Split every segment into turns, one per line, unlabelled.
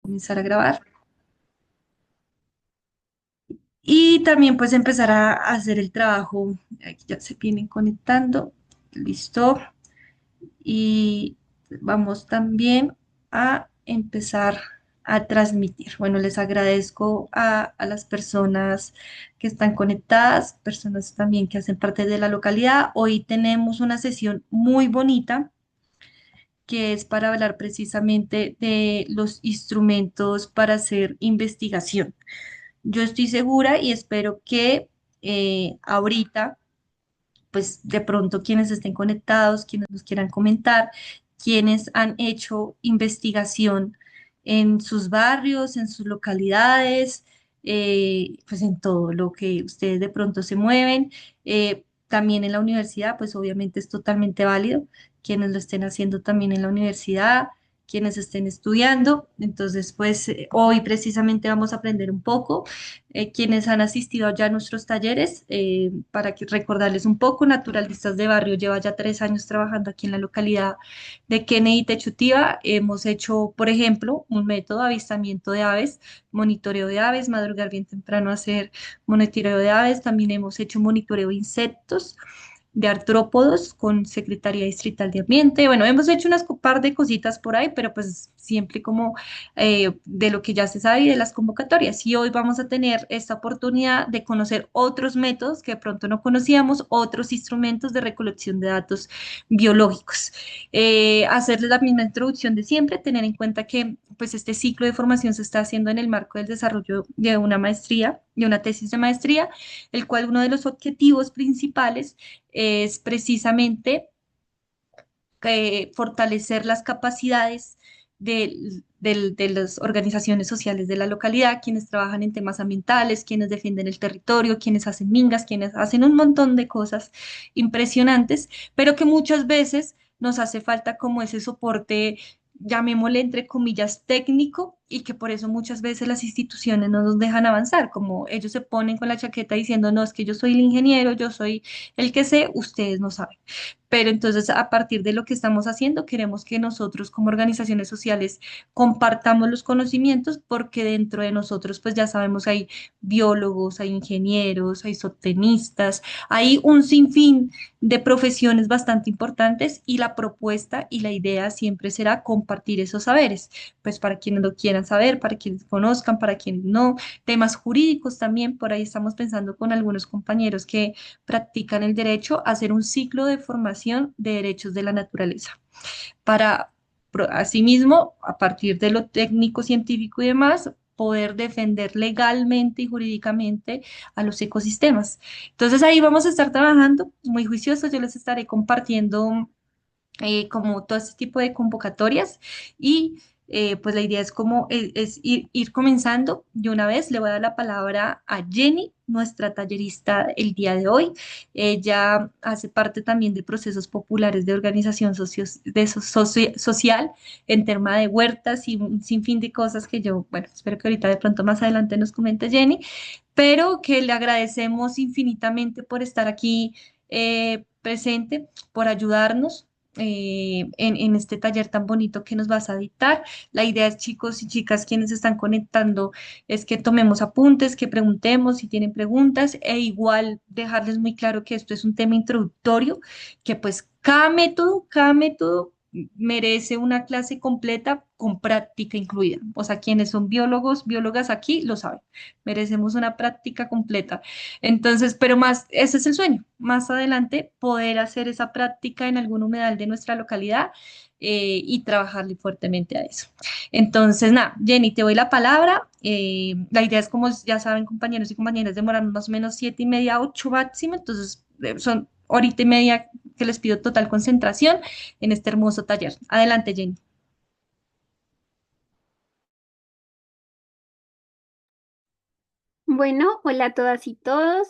comenzar a grabar. Y también pues empezar a hacer el trabajo. Aquí ya se vienen conectando. Listo. Y vamos también a empezar a transmitir. Bueno, les agradezco a las personas que están conectadas, personas también que hacen parte de la localidad. Hoy tenemos una sesión muy bonita que es para hablar precisamente de los instrumentos para hacer investigación. Yo estoy segura y espero que ahorita, pues de pronto quienes estén conectados, quienes nos quieran comentar, quienes han hecho investigación en sus barrios, en sus localidades, pues en todo lo que ustedes de pronto se mueven. También en la universidad, pues obviamente es totalmente válido. Quienes lo estén haciendo también en la universidad, quienes estén estudiando. Entonces, pues hoy precisamente vamos a aprender un poco quienes han asistido ya a nuestros talleres, para que recordarles un poco, Naturalistas de Barrio lleva ya 3 años trabajando aquí en la localidad de Kennedy Techutiva. Hemos hecho, por ejemplo, un método de avistamiento de aves, monitoreo de aves, madrugar bien temprano a hacer monitoreo de aves. También hemos hecho monitoreo de insectos, de artrópodos con Secretaría Distrital de Ambiente. Bueno, hemos hecho unas par de cositas por ahí, pero pues siempre como de lo que ya se sabe y de las convocatorias. Y hoy vamos a tener esta oportunidad de conocer otros métodos que de pronto no conocíamos, otros instrumentos de recolección de datos biológicos. Hacerles la misma introducción de siempre, tener en cuenta que pues este ciclo de formación se está haciendo en el marco del desarrollo de una maestría, de una tesis de maestría, el cual uno de los objetivos principales es precisamente fortalecer las capacidades de las organizaciones sociales de la localidad, quienes trabajan en temas ambientales, quienes defienden el territorio, quienes hacen mingas, quienes hacen un montón de cosas impresionantes, pero que muchas veces nos hace falta como ese soporte, llamémosle entre comillas, técnico, y que por eso muchas veces las instituciones no nos dejan avanzar, como ellos se ponen con la chaqueta diciendo, no, es que yo soy el ingeniero, yo soy el que sé, ustedes no saben. Pero entonces, a partir de lo que estamos haciendo, queremos que nosotros como organizaciones sociales compartamos los conocimientos porque dentro de nosotros, pues ya sabemos, hay biólogos, hay ingenieros, hay sotenistas, hay un sinfín de profesiones bastante importantes y la propuesta y la idea siempre será compartir esos saberes, pues para quienes lo quieran saber, para quienes conozcan, para quienes no, temas jurídicos también, por ahí estamos pensando con algunos compañeros que practican el derecho a hacer un ciclo de formación de derechos de la naturaleza para, asimismo, a partir de lo técnico, científico y demás, poder defender legalmente y jurídicamente a los ecosistemas. Entonces ahí vamos a estar trabajando muy juiciosos, yo les estaré compartiendo como todo este tipo de convocatorias y pues la idea es como es ir comenzando. De una vez le voy a dar la palabra a Jenny, nuestra tallerista el día de hoy. Ella hace parte también de procesos populares de organización social en tema de huertas y un sinfín de cosas que yo, bueno, espero que ahorita de pronto más adelante nos comente Jenny, pero que le agradecemos infinitamente por estar aquí presente, por ayudarnos en este taller tan bonito que nos vas a dictar. La idea es, chicos y chicas, quienes se están conectando, es que tomemos apuntes, que preguntemos si tienen preguntas e igual dejarles muy claro que esto es un tema introductorio, que pues cada método merece una clase completa con práctica incluida. O sea, quienes son biólogos, biólogas aquí lo saben. Merecemos una práctica completa. Entonces, pero más, ese es el sueño, más adelante poder hacer esa práctica en algún humedal de nuestra localidad y trabajarle fuertemente a eso. Entonces, nada, Jenny, te doy la palabra. La idea es, como ya saben, compañeros y compañeras, demorarnos más o menos 7:30, 8 máximo, entonces son horita y media que les pido total concentración en este hermoso taller. Adelante, Jenny.
Bueno, hola a todas y todos.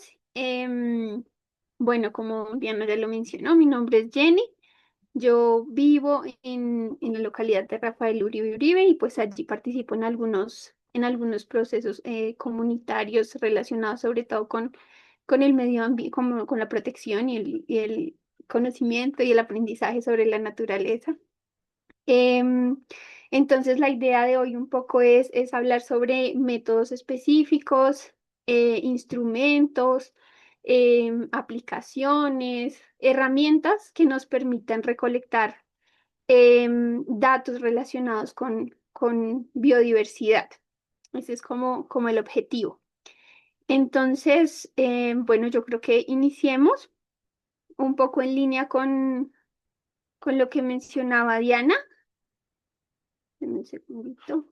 Bueno, como Diana ya lo mencionó, mi nombre es Jenny. Yo vivo en la localidad de Rafael Uribe Uribe y pues allí participo en algunos procesos comunitarios relacionados sobre todo con el medio ambiente, como con la protección y el conocimiento y el aprendizaje sobre la naturaleza. Em, Entonces, la idea de hoy un poco es hablar sobre métodos específicos, instrumentos, aplicaciones, herramientas que nos permitan recolectar datos relacionados con biodiversidad. Ese es como el objetivo. Entonces, bueno, yo creo que iniciemos un poco en línea con lo que mencionaba Diana. Deme un segundito.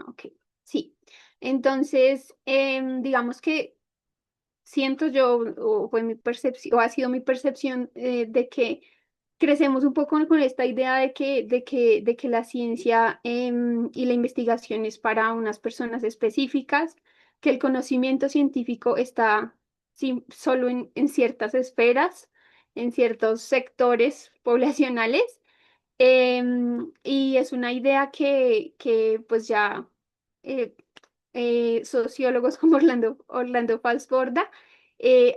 Ok, sí. Entonces, digamos que siento yo, o fue mi percepción, o ha sido mi percepción de que crecemos un poco con esta idea de que la ciencia y la investigación es para unas personas específicas, que el conocimiento científico está sí, solo en ciertas esferas, en ciertos sectores poblacionales. Y es una idea que pues ya eh, sociólogos como Orlando Falsborda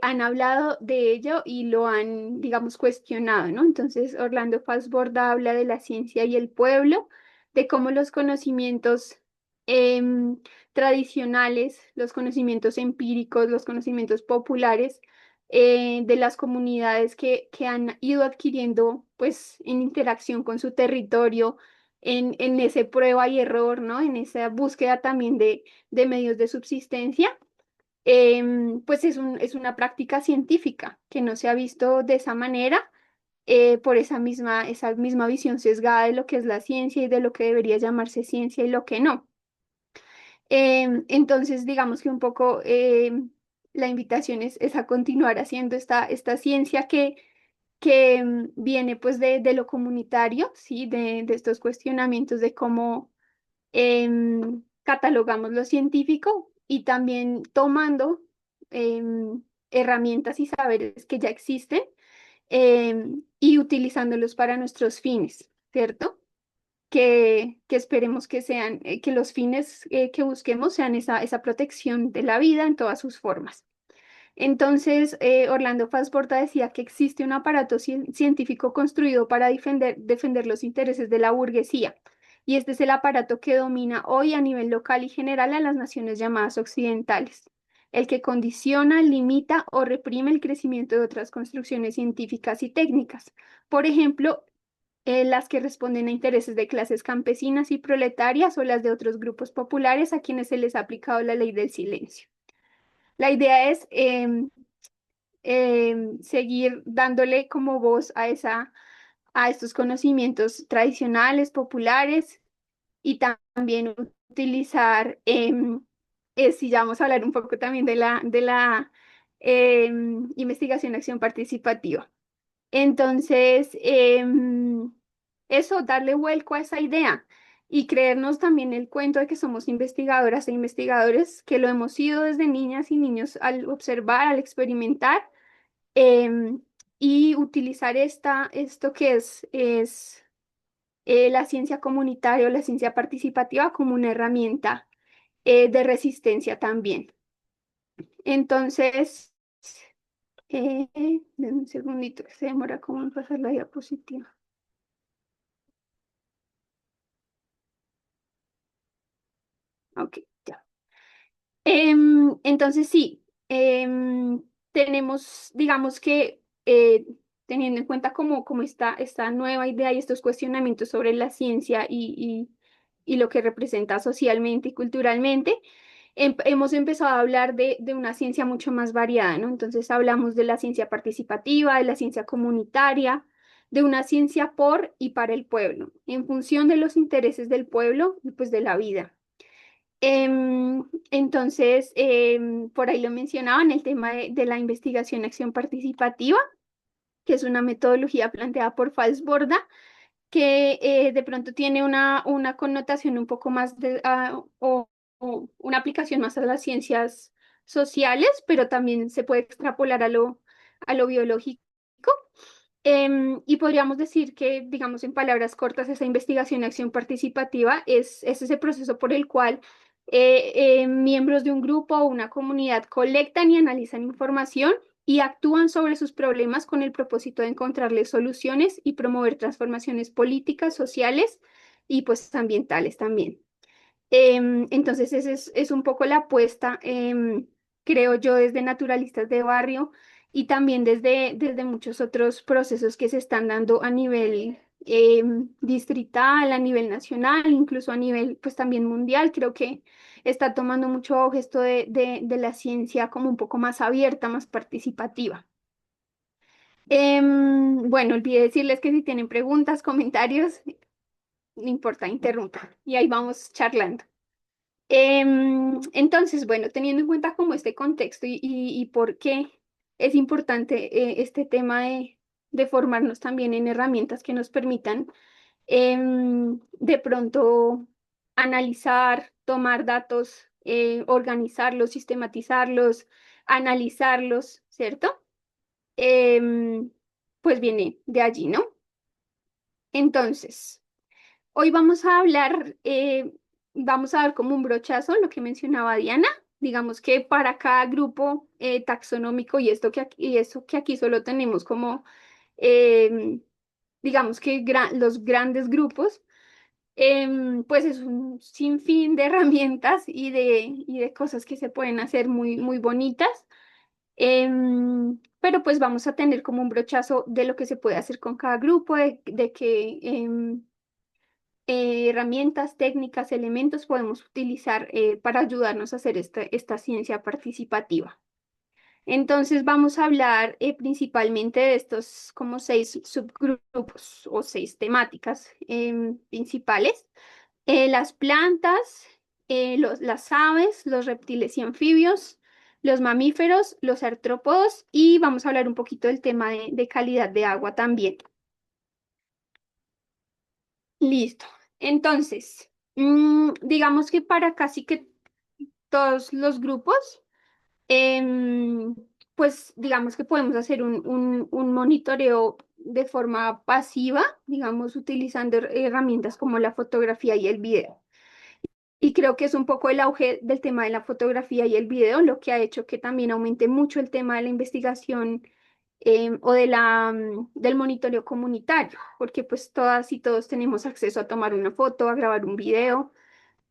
han hablado de ello y lo han, digamos, cuestionado, ¿no? Entonces, Orlando Falsborda habla de la ciencia y el pueblo, de cómo los conocimientos em, tradicionales, los conocimientos empíricos, los conocimientos populares, de las comunidades que han ido adquiriendo, pues, en interacción con su territorio, en ese prueba y error, ¿no? En esa búsqueda también de medios de subsistencia, pues es una práctica científica que no se ha visto de esa manera, por esa misma visión sesgada de lo que es la ciencia y de lo que debería llamarse ciencia y lo que no. Entonces, digamos que un poco la invitación es a continuar haciendo esta ciencia que viene pues de lo comunitario, ¿sí? De estos cuestionamientos de cómo catalogamos lo científico y también tomando herramientas y saberes que ya existen, y utilizándolos para nuestros fines, ¿cierto? Que esperemos que sean, que los fines que busquemos sean esa protección de la vida en todas sus formas. Entonces, Orlando Fazborda decía que existe un aparato científico construido para defender los intereses de la burguesía, y este es el aparato que domina hoy a nivel local y general a las naciones llamadas occidentales, el que condiciona, limita o reprime el crecimiento de otras construcciones científicas y técnicas. Por ejemplo, las que responden a intereses de clases campesinas y proletarias o las de otros grupos populares a quienes se les ha aplicado la ley del silencio. La idea es seguir dándole como voz a estos conocimientos tradicionales, populares, y también utilizar, si ya vamos a hablar un poco también de la investigación acción participativa. Entonces, eso, darle vuelco a esa idea y creernos también el cuento de que somos investigadoras e investigadores, que lo hemos sido desde niñas y niños al observar, al experimentar, em, y utilizar esto que es la ciencia comunitaria o la ciencia participativa como una herramienta de resistencia también. Entonces, denme un segundito, que se demora como en pasar la diapositiva. Ok, ya. Entonces sí, tenemos, digamos que teniendo en cuenta como esta nueva idea y estos cuestionamientos sobre la ciencia y lo que representa socialmente y culturalmente, hemos empezado a hablar de una ciencia mucho más variada, ¿no? Entonces hablamos de la ciencia participativa, de la ciencia comunitaria, de una ciencia por y para el pueblo, en función de los intereses del pueblo y pues de la vida. Entonces, por ahí lo mencionaban, el tema de la investigación acción participativa, que es una metodología planteada por Falsborda, que de pronto tiene una connotación un poco más o una aplicación más a las ciencias sociales, pero también se puede extrapolar a lo biológico. Y podríamos decir que, digamos, en palabras cortas, esa investigación y acción participativa es ese proceso por el cual miembros de un grupo o una comunidad colectan y analizan información y actúan sobre sus problemas con el propósito de encontrarles soluciones y promover transformaciones políticas, sociales y pues ambientales también. Entonces, esa es un poco la apuesta, creo yo, desde naturalistas de barrio y también desde muchos otros procesos que se están dando a nivel distrital, a nivel nacional, incluso a nivel, pues también mundial. Creo que está tomando mucho auge esto de la ciencia como un poco más abierta, más participativa. Bueno, olvidé decirles que si tienen preguntas, comentarios, no importa, interrumpan y ahí vamos charlando. Entonces, bueno, teniendo en cuenta como este contexto y por qué es importante este tema de formarnos también en herramientas que nos permitan de pronto analizar, tomar datos, organizarlos, sistematizarlos, analizarlos, ¿cierto? Em, pues viene de allí, ¿no? Entonces... Hoy vamos a hablar, vamos a dar como un brochazo lo que mencionaba Diana. Digamos que para cada grupo taxonómico y esto que aquí, y eso que aquí solo tenemos como, em, digamos que los grandes grupos, pues es un sinfín de herramientas y de cosas que se pueden hacer muy, muy bonitas. Pero pues vamos a tener como un brochazo de lo que se puede hacer con cada grupo, de que herramientas, técnicas, elementos podemos utilizar para ayudarnos a hacer esta ciencia participativa. Entonces vamos a hablar principalmente de estos como 6 subgrupos o 6 temáticas principales. Las plantas, las aves, los reptiles y anfibios, los mamíferos, los artrópodos y vamos a hablar un poquito del tema de calidad de agua también. Listo. Entonces, digamos que para casi que todos los grupos, em, pues digamos que podemos hacer un monitoreo de forma pasiva, digamos, utilizando herramientas como la fotografía y el video. Y creo que es un poco el auge del tema de la fotografía y el video, lo que ha hecho que también aumente mucho el tema de la investigación o del monitoreo comunitario, porque pues todas y todos tenemos acceso a tomar una foto, a grabar un video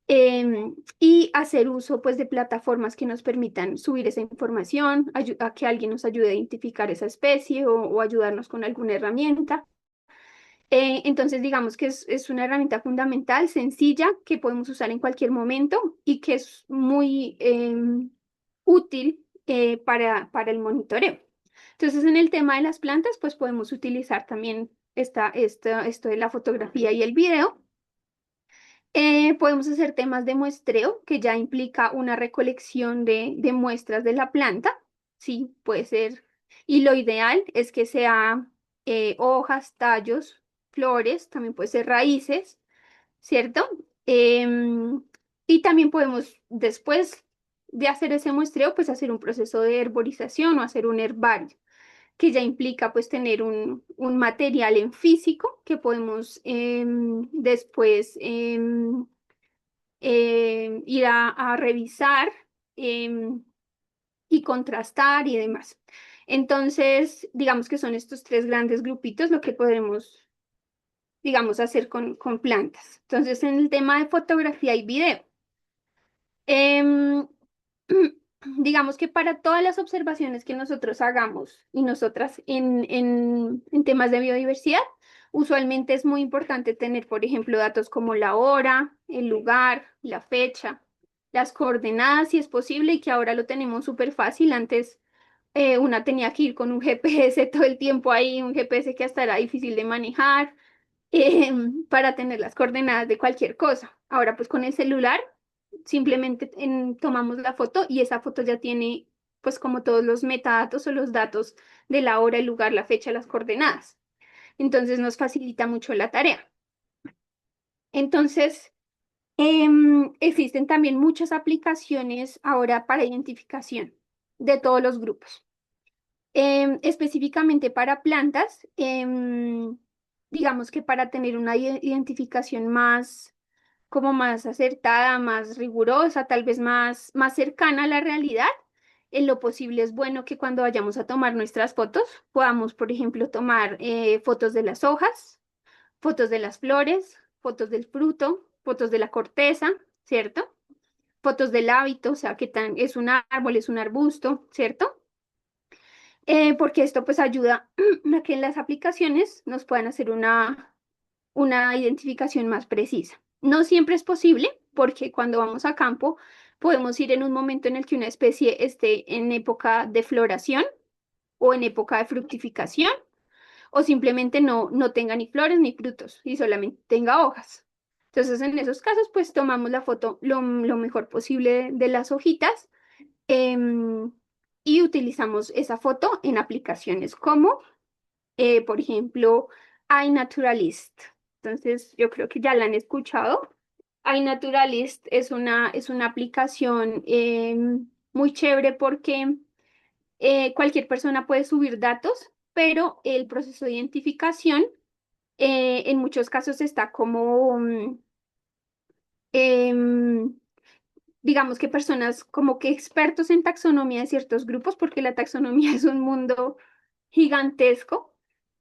y hacer uso pues de plataformas que nos permitan subir esa información, a que alguien nos ayude a identificar esa especie o ayudarnos con alguna herramienta. Entonces, digamos que es una herramienta fundamental, sencilla, que podemos usar en cualquier momento y que es muy útil para el monitoreo. Entonces, en el tema de las plantas, pues podemos utilizar también esto de la fotografía y el video. Podemos hacer temas de muestreo, que ya implica una recolección de muestras de la planta. Sí, puede ser. Y lo ideal es que sea hojas, tallos, flores, también puede ser raíces, ¿cierto? Em, y también podemos, después de hacer ese muestreo, pues hacer un proceso de herborización o hacer un herbario que ya implica pues tener un material en físico que podemos después ir a revisar em, y contrastar y demás. Entonces, digamos que son estos 3 grandes grupitos lo que podemos, digamos, hacer con plantas. Entonces, en el tema de fotografía y video. Em, digamos que para todas las observaciones que nosotros hagamos y nosotras en temas de biodiversidad, usualmente es muy importante tener, por ejemplo, datos como la hora, el lugar, la fecha, las coordenadas, si es posible, y que ahora lo tenemos súper fácil. Antes una tenía que ir con un GPS todo el tiempo ahí, un GPS que hasta era difícil de manejar para tener las coordenadas de cualquier cosa. Ahora, pues con el celular simplemente tomamos la foto y esa foto ya tiene pues como todos los metadatos o los datos de la hora, el lugar, la fecha, las coordenadas. Entonces nos facilita mucho la tarea. Entonces, existen también muchas aplicaciones ahora para identificación de todos los grupos. Específicamente para plantas, digamos que para tener una identificación más como más acertada, más rigurosa, tal vez más cercana a la realidad. en lo posible es bueno que cuando vayamos a tomar nuestras fotos, podamos, por ejemplo, tomar fotos de las hojas, fotos de las flores, fotos del fruto, fotos de la corteza, ¿cierto? Fotos del hábito, o sea, que tan, es un árbol, es un arbusto, ¿cierto? Porque esto pues ayuda a que en las aplicaciones nos puedan hacer una identificación más precisa. No siempre es posible porque cuando vamos a campo podemos ir en un momento en el que una especie esté en época de floración o en época de fructificación o simplemente no tenga ni flores ni frutos y solamente tenga hojas. Entonces, en esos casos, pues tomamos la foto lo mejor posible de las hojitas em, y utilizamos esa foto en aplicaciones como, por ejemplo, iNaturalist. Entonces, yo creo que ya la han escuchado. iNaturalist es una aplicación muy chévere porque cualquier persona puede subir datos, pero el proceso de identificación en muchos casos está como, em, digamos que personas como que expertos en taxonomía de ciertos grupos, porque la taxonomía es un mundo gigantesco.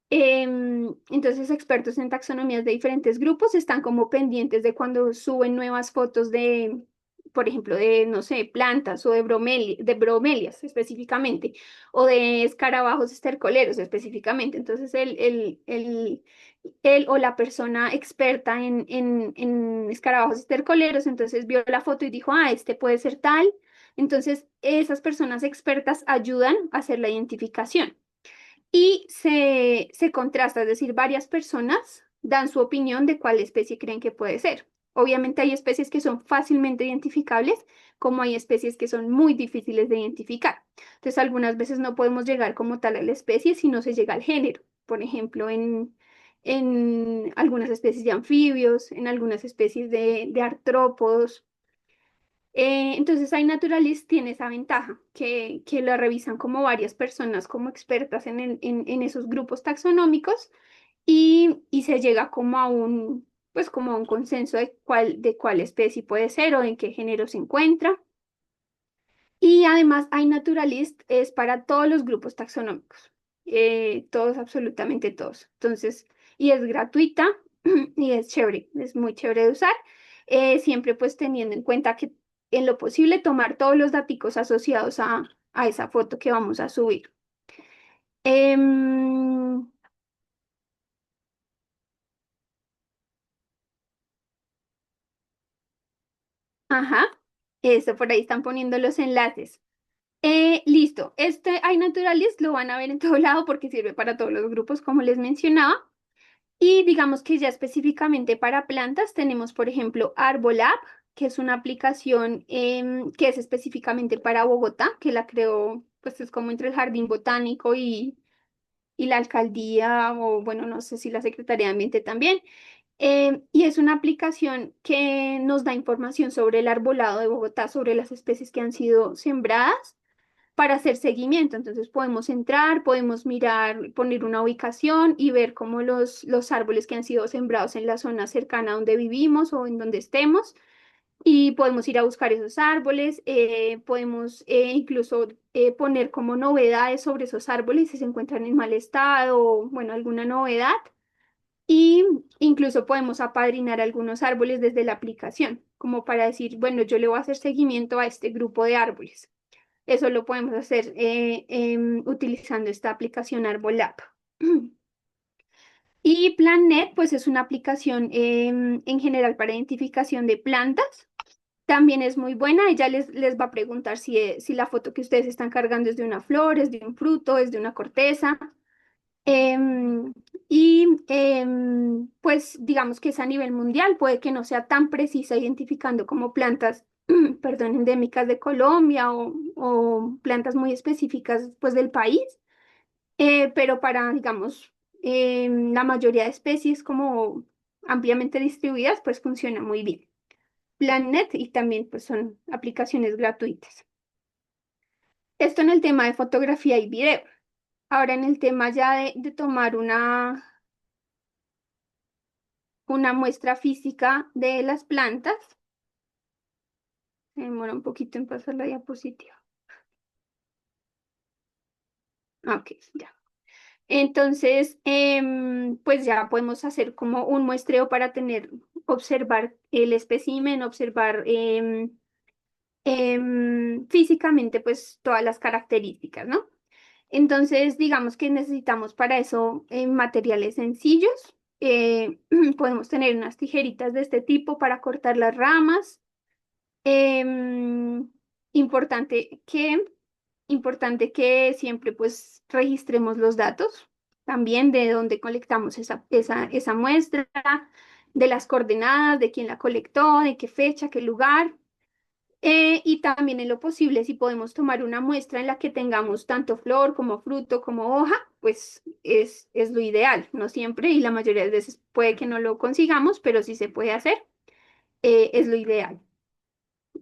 Entonces, expertos en taxonomías de diferentes grupos están como pendientes de cuando suben nuevas fotos de, por ejemplo, de, no sé, plantas o de bromelias específicamente, o de escarabajos estercoleros específicamente. Entonces, él o la persona experta en escarabajos estercoleros, entonces vio la foto y dijo, ah, este puede ser tal. Entonces, esas personas expertas ayudan a hacer la identificación y se contrasta, es decir, varias personas dan su opinión de cuál especie creen que puede ser. Obviamente hay especies que son fácilmente identificables, como hay especies que son muy difíciles de identificar. Entonces, algunas veces no podemos llegar como tal a la especie si no se llega al género. Por ejemplo, en algunas especies de anfibios, en algunas especies de artrópodos. Entonces, iNaturalist tiene esa ventaja, que lo revisan como varias personas, como expertas en esos grupos taxonómicos y se llega como a un, pues como a un consenso de cuál especie puede ser o en qué género se encuentra. Y además, iNaturalist es para todos los grupos taxonómicos, todos, absolutamente todos. Entonces, y es gratuita y es chévere, es muy chévere de usar, siempre pues teniendo en cuenta que en lo posible tomar todos los datos asociados a esa foto que vamos a subir. Em, ajá, eso por ahí están poniendo los enlaces. Listo, este iNaturalist lo van a ver en todo lado porque sirve para todos los grupos, como les mencionaba. Y digamos que ya específicamente para plantas tenemos, por ejemplo, Arbolab, que es una aplicación que es específicamente para Bogotá, que la creó, pues es como entre el Jardín Botánico y la alcaldía, o bueno, no sé si la Secretaría de Ambiente también. Y es una aplicación que nos da información sobre el arbolado de Bogotá, sobre las especies que han sido sembradas para hacer seguimiento. Entonces podemos entrar, podemos mirar, poner una ubicación y ver cómo los árboles que han sido sembrados en la zona cercana a donde vivimos o en donde estemos. Y podemos ir a buscar esos árboles, podemos incluso poner como novedades sobre esos árboles si se encuentran en mal estado o, bueno, alguna novedad. Y incluso podemos apadrinar algunos árboles desde la aplicación, como para decir, bueno, yo le voy a hacer seguimiento a este grupo de árboles. Eso lo podemos hacer utilizando esta aplicación Arbolab. Y PlanNet, pues es una aplicación en general para identificación de plantas. También es muy buena. Ella les va a preguntar si la foto que ustedes están cargando es de una flor, es de un fruto, es de una corteza. Em, pues digamos que es a nivel mundial, puede que no sea tan precisa identificando como plantas, perdón, endémicas de Colombia o plantas muy específicas pues del país, pero para, digamos, la mayoría de especies como ampliamente distribuidas, pues funciona muy bien. PlanNet y también pues son aplicaciones gratuitas. Esto en el tema de fotografía y video. Ahora en el tema ya de tomar una muestra física de las plantas. Se demora un poquito en pasar la diapositiva. Ok, ya. Entonces, pues ya podemos hacer como un muestreo para observar el espécimen, observar físicamente pues todas las características, ¿no? Entonces, digamos que necesitamos para eso materiales sencillos. Podemos tener unas tijeritas de este tipo para cortar las ramas. Em, importante que, importante que siempre pues registremos los datos también de dónde colectamos esa muestra, de las coordenadas, de quién la colectó, de qué fecha, qué lugar. Y también en lo posible, si podemos tomar una muestra en la que tengamos tanto flor como fruto como hoja, pues es lo ideal. No siempre y la mayoría de veces puede que no lo consigamos, pero si se puede hacer, es lo ideal.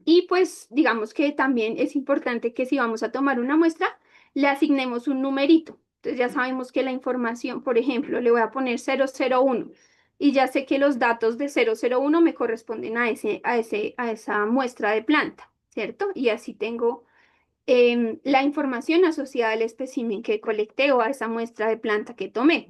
Y pues digamos que también es importante que si vamos a tomar una muestra, le asignemos un numerito. Entonces ya sabemos que la información, por ejemplo, le voy a poner 001 y ya sé que los datos de 001 me corresponden a esa muestra de planta, ¿cierto? Y así tengo la información asociada al espécimen que colecté o a esa muestra de planta que tomé.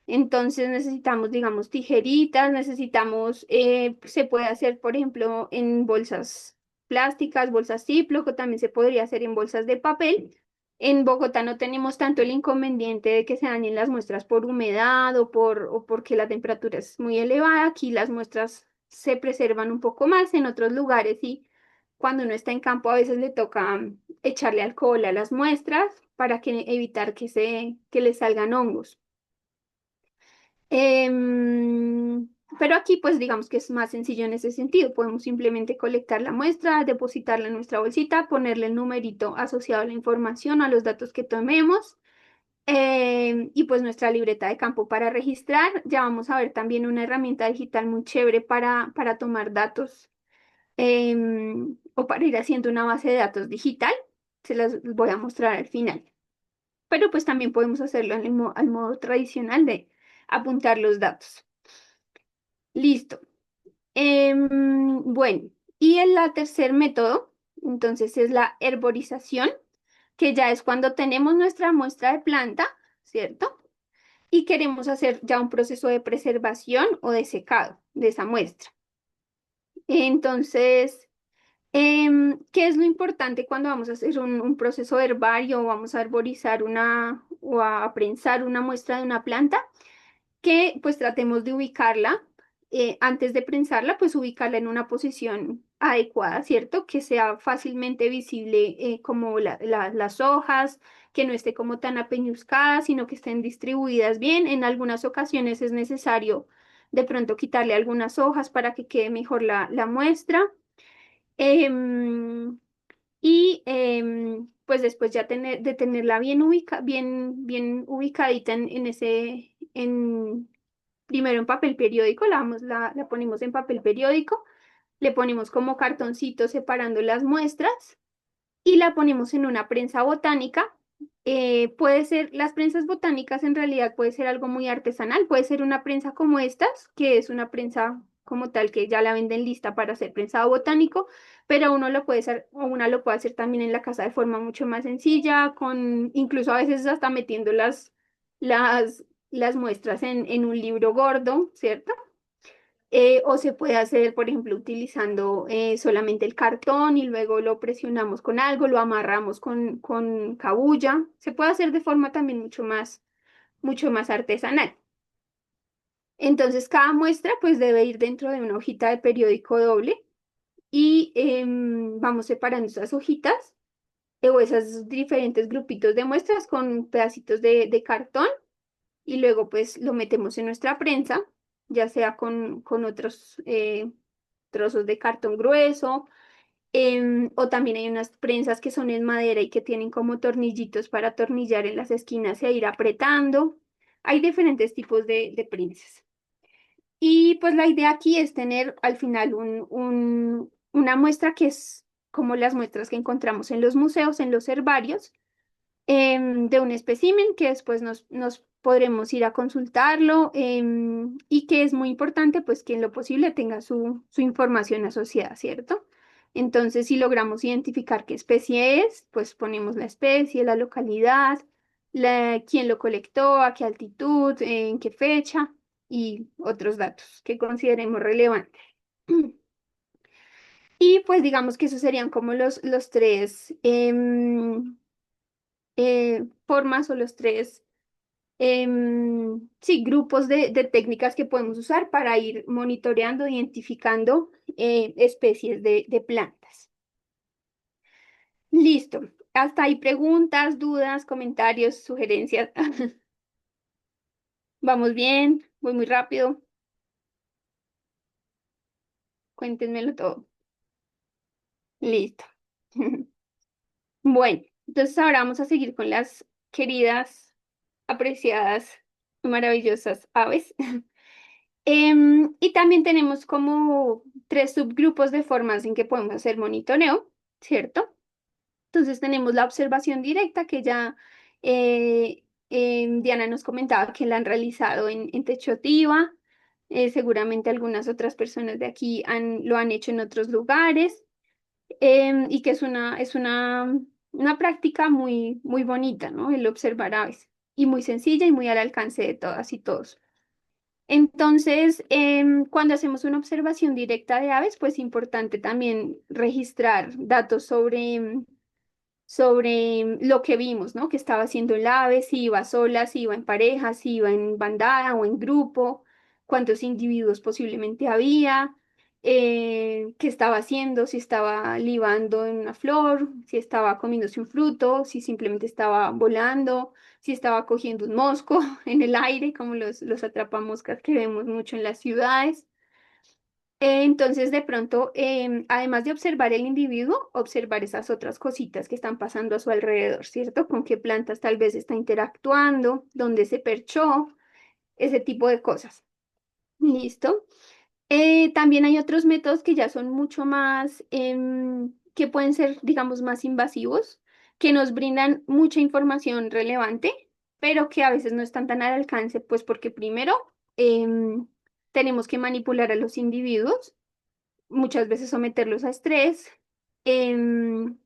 Entonces necesitamos, digamos, tijeritas, se puede hacer, por ejemplo, en bolsas plásticas, bolsas Ziploc, o también se podría hacer en bolsas de papel. En Bogotá no tenemos tanto el inconveniente de que se dañen las muestras por humedad o porque la temperatura es muy elevada. Aquí las muestras se preservan un poco más, en otros lugares y cuando uno está en campo a veces le toca echarle alcohol a las muestras para evitar que le salgan hongos. Em, pero aquí pues digamos que es más sencillo en ese sentido. Podemos simplemente colectar la muestra, depositarla en nuestra bolsita, ponerle el numerito asociado a la información, a los datos que tomemos y pues nuestra libreta de campo para registrar. Ya vamos a ver también una herramienta digital muy chévere para tomar datos o para ir haciendo una base de datos digital. Se las voy a mostrar al final. Pero pues también podemos hacerlo al modo tradicional de apuntar los datos. Listo. Bueno, y tercer método, entonces es la herborización, que ya es cuando tenemos nuestra muestra de planta, ¿cierto? Y queremos hacer ya un proceso de preservación o de secado de esa muestra. Entonces, ¿qué es lo importante cuando vamos a hacer un proceso herbario o vamos a herborizar o a prensar una muestra de una planta? Que pues tratemos de ubicarla, antes de prensarla, pues ubicarla en una posición adecuada, ¿cierto? Que sea fácilmente visible como las hojas, que no esté como tan apeñuscada, sino que estén distribuidas bien. En algunas ocasiones es necesario de pronto quitarle algunas hojas para que quede mejor la muestra. Em, pues después ya de tenerla bien ubicadita primero en papel periódico, la ponemos en papel periódico, le ponemos como cartoncito separando las muestras y la ponemos en una prensa botánica. Puede ser, las prensas botánicas en realidad puede ser algo muy artesanal, puede ser una prensa como estas, que es una prensa como tal que ya la venden lista para hacer prensado botánico, pero uno lo puede hacer, o una lo puede hacer también en la casa de forma mucho más sencilla, incluso a veces hasta metiendo las muestras en un libro gordo, ¿cierto? O se puede hacer, por ejemplo, utilizando solamente el cartón y luego lo presionamos con algo, lo amarramos con cabuya. Se puede hacer de forma también mucho más artesanal. Entonces, cada muestra pues debe ir dentro de una hojita de periódico doble y vamos separando esas hojitas o esos diferentes grupitos de muestras con pedacitos de cartón y luego pues lo metemos en nuestra prensa, ya sea con otros trozos de cartón grueso, o también hay unas prensas que son en madera y que tienen como tornillitos para atornillar en las esquinas e ir apretando. Hay diferentes tipos de prensas. Y pues la idea aquí es tener al final una muestra que es como las muestras que encontramos en los museos, en los herbarios, de un espécimen que después nos podremos ir a consultarlo y que es muy importante pues que en lo posible tenga su información asociada, ¿cierto? Entonces, si logramos identificar qué especie es, pues ponemos la especie, la localidad, quién lo colectó, a qué altitud, en qué fecha y otros datos que consideremos relevantes. Y pues digamos que esos serían como los tres formas o los tres, sí, grupos de técnicas que podemos usar para ir monitoreando, identificando especies de plantas. Listo. Hasta ahí preguntas, dudas, comentarios, sugerencias. Vamos bien, voy muy rápido. Cuéntenmelo todo. Listo. Bueno, entonces ahora vamos a seguir con las queridas, apreciadas, maravillosas aves. Y también tenemos como tres subgrupos de formas en que podemos hacer monitoreo, ¿cierto? Entonces tenemos la observación directa que ya Diana nos comentaba que la han realizado en Techotiva. Seguramente algunas otras personas de aquí lo han hecho en otros lugares, y que una práctica muy, muy bonita, ¿no? El observar aves y muy sencilla y muy al alcance de todas y todos. Entonces, cuando hacemos una observación directa de aves, pues es importante también registrar datos sobre lo que vimos, ¿no? Que estaba haciendo el ave, si iba sola, si iba en pareja, si iba en bandada o en grupo, cuántos individuos posiblemente había, qué estaba haciendo, si estaba libando en una flor, si estaba comiéndose un fruto, si simplemente estaba volando, si estaba cogiendo un mosco en el aire, como los atrapamoscas que vemos mucho en las ciudades. Entonces, de pronto, además de observar el individuo, observar esas otras cositas que están pasando a su alrededor, ¿cierto? Con qué plantas tal vez está interactuando, dónde se perchó, ese tipo de cosas. ¿Listo? También hay otros métodos que ya son mucho más, que pueden ser, digamos, más invasivos, que nos brindan mucha información relevante, pero que a veces no están tan al alcance, pues porque primero tenemos que manipular a los individuos, muchas veces someterlos a estrés. em,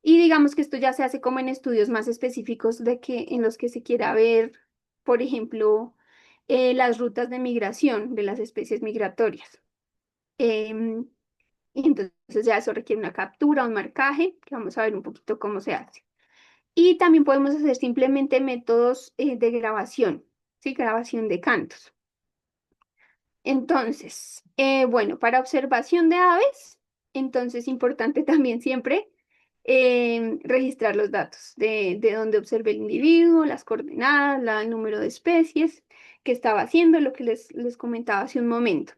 y digamos que esto ya se hace como en estudios más específicos en los que se quiera ver, por ejemplo, las rutas de migración de las especies migratorias. Em, y entonces ya eso requiere una captura, un marcaje, que vamos a ver un poquito cómo se hace. Y también podemos hacer simplemente métodos de grabación, ¿sí? Grabación de cantos. Entonces, bueno, para observación de aves, entonces importante también siempre registrar los datos de dónde observé el individuo, las coordenadas, el número de especies que estaba haciendo, lo que les comentaba hace un momento.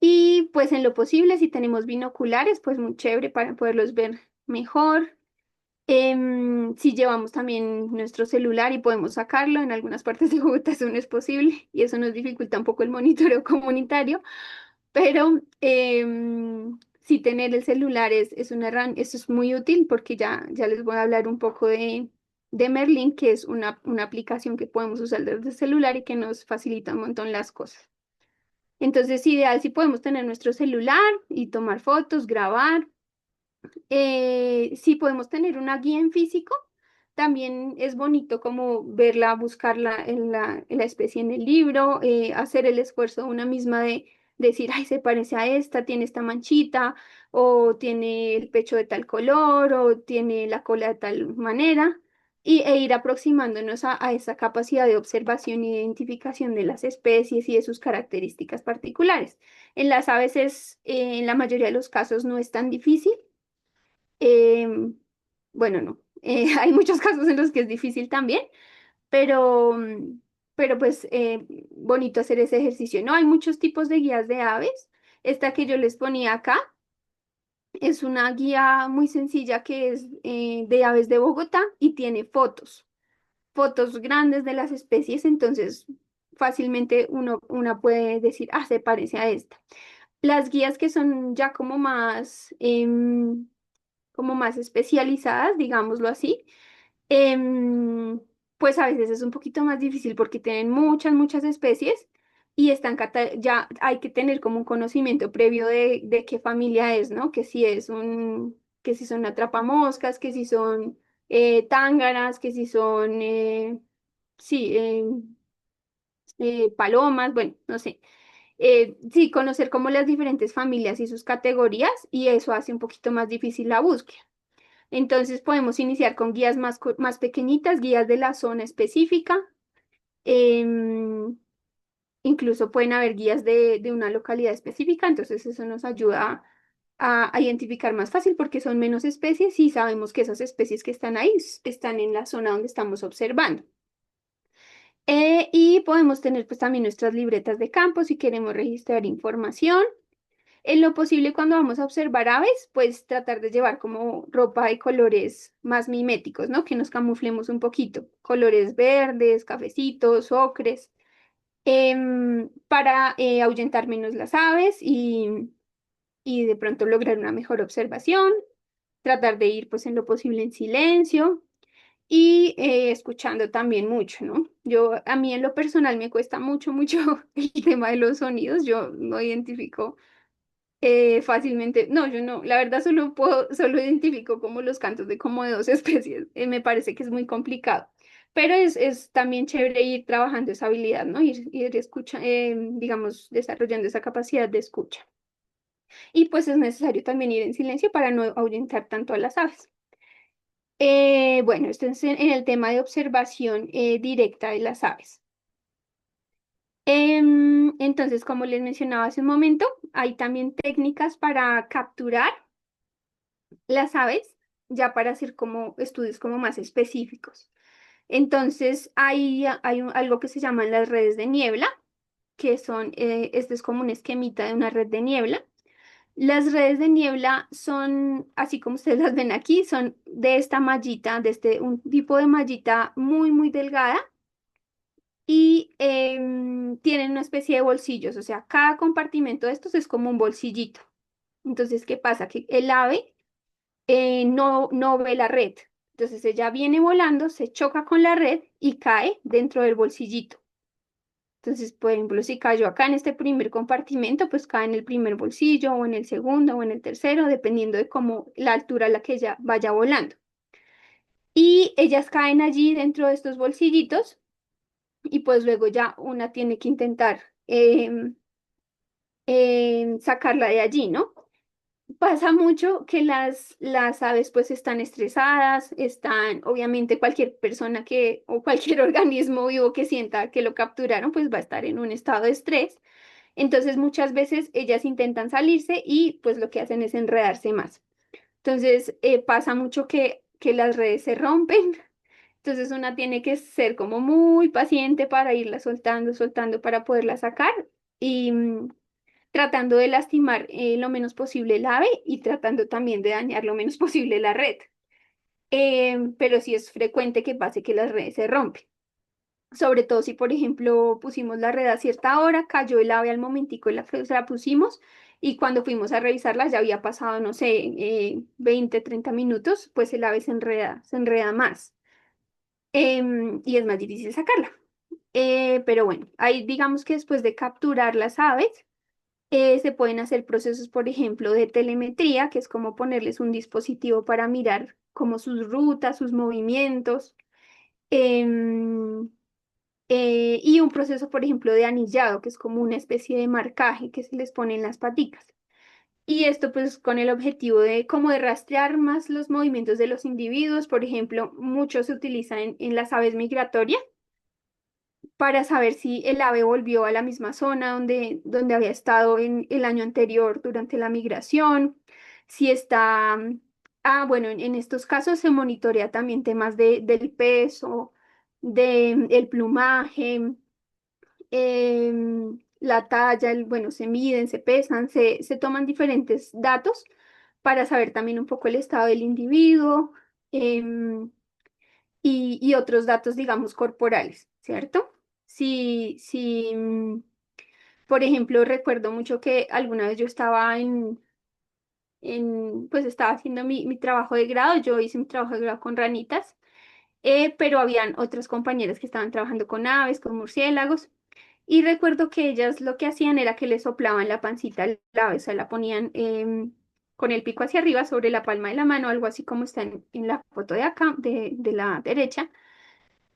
Y pues en lo posible, si tenemos binoculares, pues muy chévere para poderlos ver mejor. Si llevamos también nuestro celular y podemos sacarlo, en algunas partes de Bogotá eso no es posible y eso nos dificulta un poco el monitoreo comunitario, pero sí tener el celular es una eso es muy útil porque ya les voy a hablar un poco de Merlin, que es una aplicación que podemos usar desde el celular y que nos facilita un montón las cosas. Entonces, ideal si podemos tener nuestro celular y tomar fotos, grabar. Si podemos tener una guía en físico, también es bonito como verla, buscarla en la especie en el libro, hacer el esfuerzo una misma de decir, ay, se parece a esta, tiene esta manchita, o tiene el pecho de tal color, o tiene la cola de tal manera, e ir aproximándonos a esa capacidad de observación e identificación de las especies y de sus características particulares. En las aves en la mayoría de los casos no es tan difícil. Em, bueno, no. Hay muchos casos en los que es difícil también, pero, pero pues bonito hacer ese ejercicio. No, hay muchos tipos de guías de aves. Esta que yo les ponía acá es una guía muy sencilla que es de aves de Bogotá y tiene fotos grandes de las especies, entonces fácilmente una puede decir, ah, se parece a esta. Las guías que son ya como más especializadas, digámoslo así, em, pues a veces es un poquito más difícil porque tienen muchas, muchas especies y ya hay que tener como un conocimiento previo de qué familia es, ¿no? Que si son atrapamoscas, que si son tángaras, que si son, sí, palomas, bueno, no sé. Sí, conocer como las diferentes familias y sus categorías y eso hace un poquito más difícil la búsqueda. Entonces podemos iniciar con guías más pequeñitas, guías de la zona específica. em, Incluso pueden haber guías de una localidad específica, entonces eso nos ayuda a identificar más fácil porque son menos especies y sabemos que esas especies que están ahí están en la zona donde estamos observando. Y podemos tener pues también nuestras libretas de campo si queremos registrar información. En lo posible cuando vamos a observar aves, pues tratar de llevar como ropa de colores más miméticos, ¿no? Que nos camuflemos un poquito. Colores verdes, cafecitos, ocres, para ahuyentar menos las aves y de pronto lograr una mejor observación. Tratar de ir pues en lo posible en silencio y escuchando también mucho, ¿no? A mí en lo personal me cuesta mucho, mucho el tema de los sonidos. Yo no identifico fácilmente. No, yo no. La verdad solo identifico como los cantos de como de dos especies. Me parece que es muy complicado. Pero es también chévere ir trabajando esa habilidad, ¿no? Ir escucha, digamos, desarrollando esa capacidad de escucha. Y pues es necesario también ir en silencio para no ahuyentar tanto a las aves. Bueno, esto es en el tema de observación directa de las aves. Entonces, como les mencionaba hace un momento, hay también técnicas para capturar las aves, ya para hacer como estudios como más específicos. Entonces, hay algo que se llaman las redes de niebla, que son, este es como un esquemita de una red de niebla. Las redes de niebla son, así como ustedes las ven aquí, son de esta mallita, un tipo de mallita muy, muy delgada y tienen una especie de bolsillos, o sea, cada compartimento de estos es como un bolsillito. Entonces, ¿qué pasa? Que el ave no ve la red. Entonces ella viene volando, se choca con la red y cae dentro del bolsillito. Entonces, por ejemplo, si cayó acá en este primer compartimento, pues cae en el primer bolsillo o en el segundo o en el tercero, dependiendo de cómo la altura a la que ella vaya volando. Y ellas caen allí dentro de estos bolsillitos y pues luego ya una tiene que intentar sacarla de allí, ¿no? Pasa mucho que las aves pues están estresadas, obviamente cualquier persona o cualquier organismo vivo que sienta que lo capturaron pues va a estar en un estado de estrés. Entonces muchas veces ellas intentan salirse y pues lo que hacen es enredarse más. Entonces pasa mucho que las redes se rompen. Entonces una tiene que ser como muy paciente para irla soltando, soltando para poderla sacar. Y tratando de lastimar lo menos posible el ave y tratando también de dañar lo menos posible la red. Pero sí es frecuente que pase que las redes se rompen. Sobre todo si, por ejemplo, pusimos la red a cierta hora, cayó el ave al momentico y se la pusimos y cuando fuimos a revisarla ya había pasado, no sé, 20, 30 minutos, pues el ave se enreda más y es más difícil sacarla. Pero bueno, ahí digamos que después de capturar las aves, se pueden hacer procesos, por ejemplo, de telemetría, que es como ponerles un dispositivo para mirar como sus rutas, sus movimientos, em, y un proceso, por ejemplo, de anillado, que es como una especie de marcaje que se les pone en las paticas. Y esto pues con el objetivo de como de rastrear más los movimientos de los individuos, por ejemplo, mucho se utiliza en las aves migratorias para saber si el ave volvió a la misma zona donde había estado en el año anterior durante la migración, si está, bueno, en estos casos se monitorea también temas del peso, del plumaje, la talla, bueno, se miden, se pesan, se toman diferentes datos para saber también un poco el estado del individuo. em, y otros datos, digamos, corporales, ¿cierto? Si, por ejemplo, recuerdo mucho que alguna vez yo estaba pues estaba haciendo mi trabajo de grado, yo hice mi trabajo de grado con ranitas, pero habían otras compañeras que estaban trabajando con aves, con murciélagos, y recuerdo que ellas lo que hacían era que le soplaban la pancita al ave, o sea, la ponían con el pico hacia arriba sobre la palma de la mano, algo así como está en la foto de acá, de la derecha,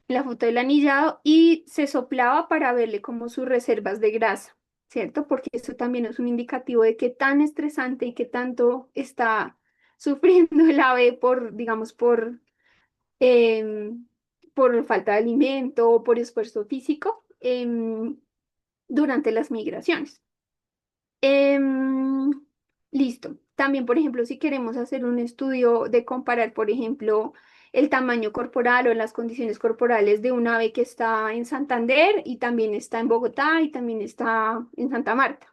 la foto del anillado, y se soplaba para verle como sus reservas de grasa, ¿cierto? Porque eso también es un indicativo de qué tan estresante y qué tanto está sufriendo el ave por, digamos, em, por falta de alimento o por esfuerzo físico durante las migraciones. Em, Listo. También, por ejemplo, si queremos hacer un estudio de comparar, por ejemplo, el tamaño corporal o las condiciones corporales de un ave que está en Santander y también está en Bogotá y también está en Santa Marta.